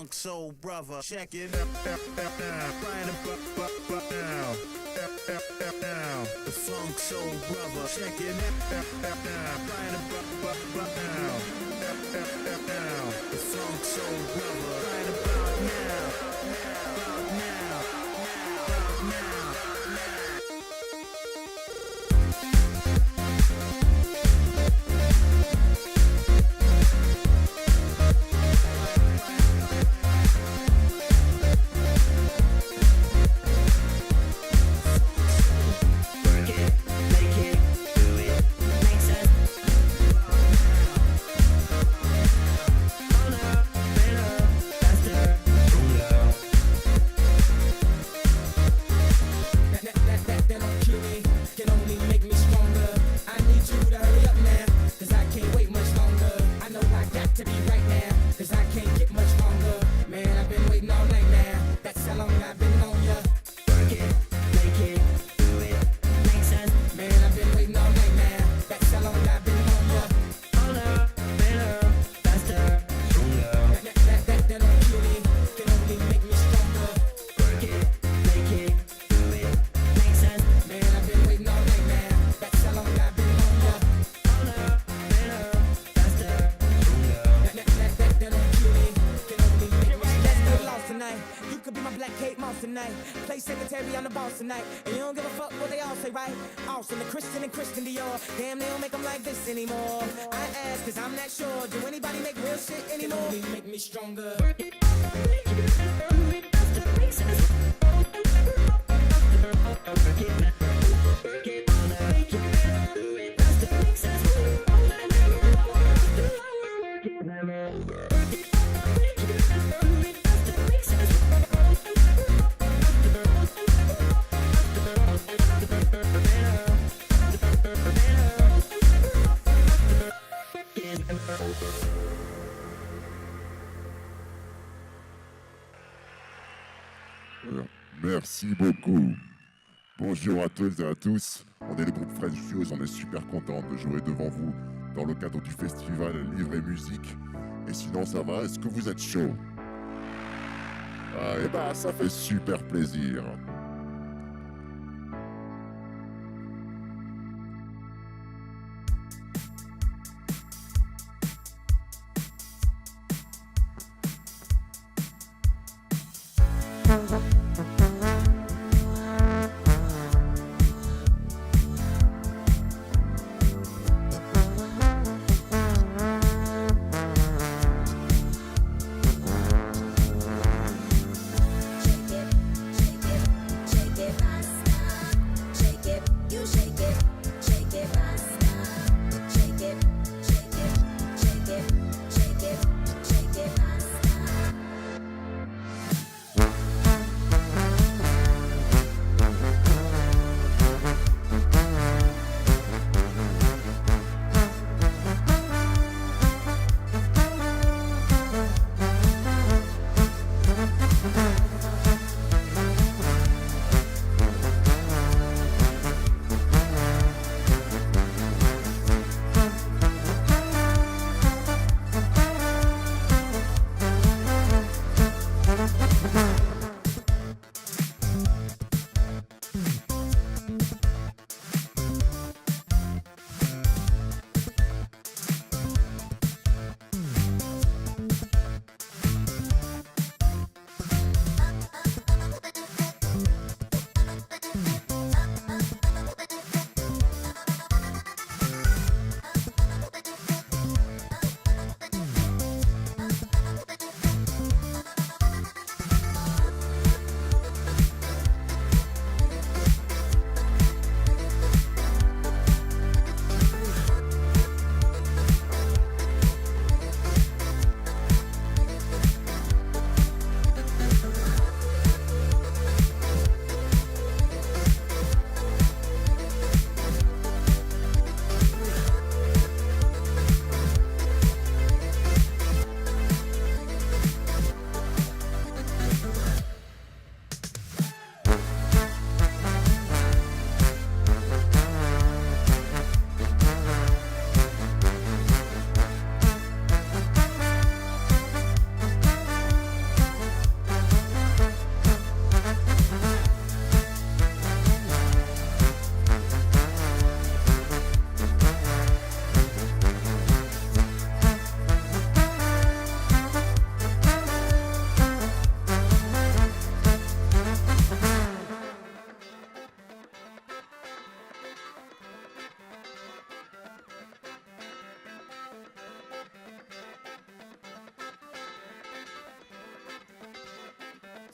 funk soul brother. Check it out. Right about now. The funk soul brother. Check it out. Right about now. The funk soul brother. Right about now. About now. About now. Tonight, and you don't give a fuck what they all say, right? Awesome, the Christian and Christian Dior. Damn, they don't make them like this anymore. I ask, cause I'm not sure. Do anybody make real shit anymore? It only make me stronger. Merci beaucoup. Bonjour à toutes et à tous. On est le groupe French Fuse, on est super content de jouer devant vous dans le cadre du festival Livre et Musique. Et sinon ça va, est-ce que vous êtes chaud? Ah, et bah ça fait super plaisir.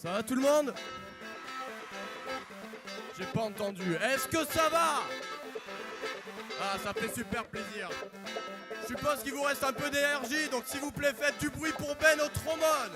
Ça va tout le monde? J'ai pas entendu. Est-ce que ça va? Ah, ça fait super plaisir. Je suppose qu'il vous reste un peu d'énergie, donc s'il vous plaît, faites du bruit pour Ben au trombone.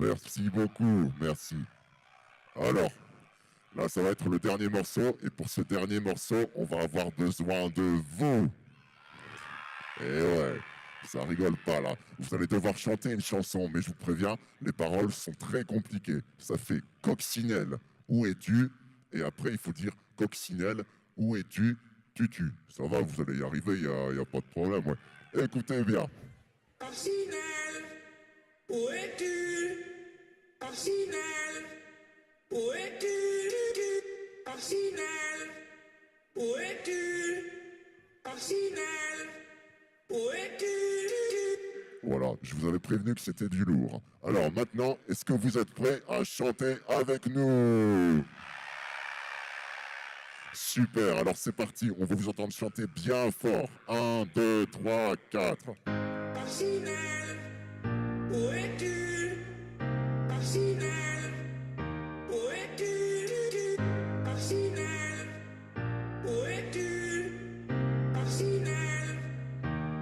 Merci beaucoup, merci. Alors, là, ça va être le dernier morceau. Et pour ce dernier morceau, on va avoir besoin de vous. Et ouais, ça rigole pas, là. Vous allez devoir chanter une chanson, mais je vous préviens, les paroles sont très compliquées. Ça fait « Coccinelle, où es-tu » Et après, il faut dire « Coccinelle, où es-tu » Tutu. Ça va, vous allez y arriver, il n'y a pas de problème, ouais. Écoutez bien. Coccinelle, où es-tu? Coccinelle, où es-tu? Coccinelle, où es-tu? Coccinelle, où es-tu? Voilà, je vous avais prévenu que c'était du lourd. Alors maintenant, est-ce que vous êtes prêts à chanter avec nous? Super, alors c'est parti, on va vous entendre chanter bien fort. 1, 2, 3, 4. Coccinelle, où es-tu? Coccinelle, où es-tu? Coccinelle, où es-tu? Coccinelle,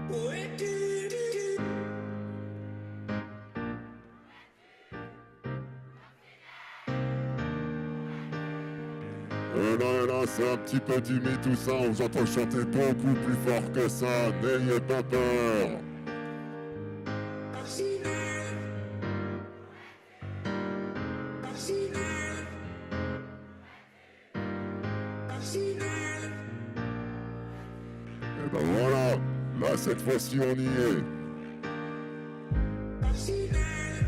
où es-tu? Là, c'est un petit peu timide tout ça, on vous entend chanter beaucoup plus fort que ça, n'ayez pas peur. Coccinelle, Coccinelle, Coccinelle. Et ben voilà, là cette fois-ci on y est. Coccinelle,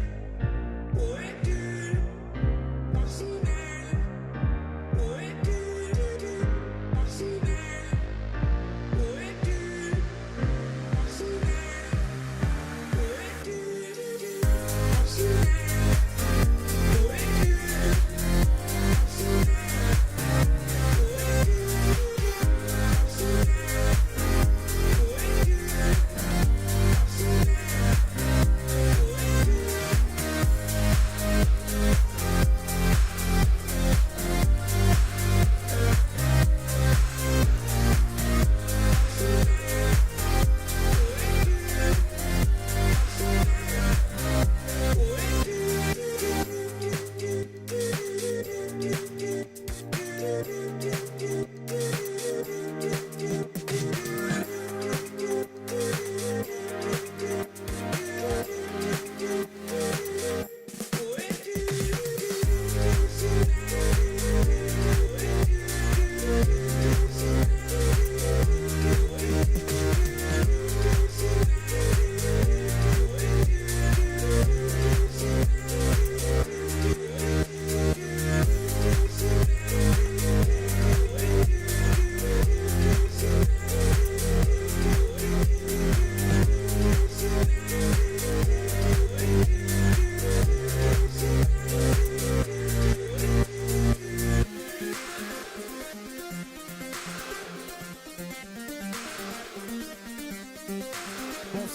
où es-tu? Coccinelle, où es-tu? Coccinelle, où es-tu? Coccinelle, où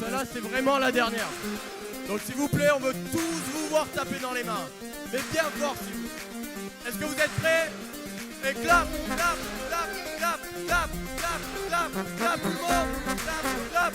celle-là, c'est vraiment la dernière. Donc s'il vous plaît, on veut tous vous voir taper dans les mains. Mais bien fort, s'il vous plaît. Est-ce que vous êtes prêts? Et clap, clap, clap, clap, clap, clap, clap, clap, tout le monde, clap, clap.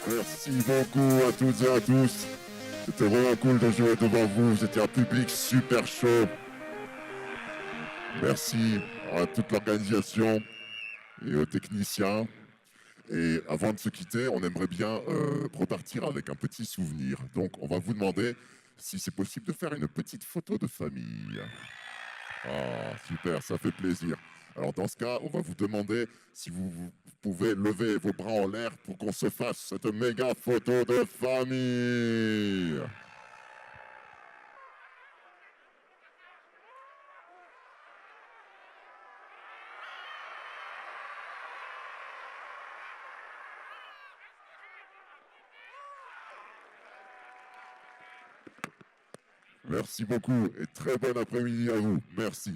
Merci beaucoup à toutes et à tous. C'était vraiment cool de jouer devant vous. C'était un public super chaud. Merci à toute l'organisation et aux techniciens. Et avant de se quitter, on aimerait bien repartir avec un petit souvenir. Donc, on va vous demander si c'est possible de faire une petite photo de famille. Ah, super, ça fait plaisir. Alors dans ce cas, on va vous demander si vous pouvez lever vos bras en l'air pour qu'on se fasse cette méga photo de famille. Merci beaucoup et très bon après-midi à vous. Merci.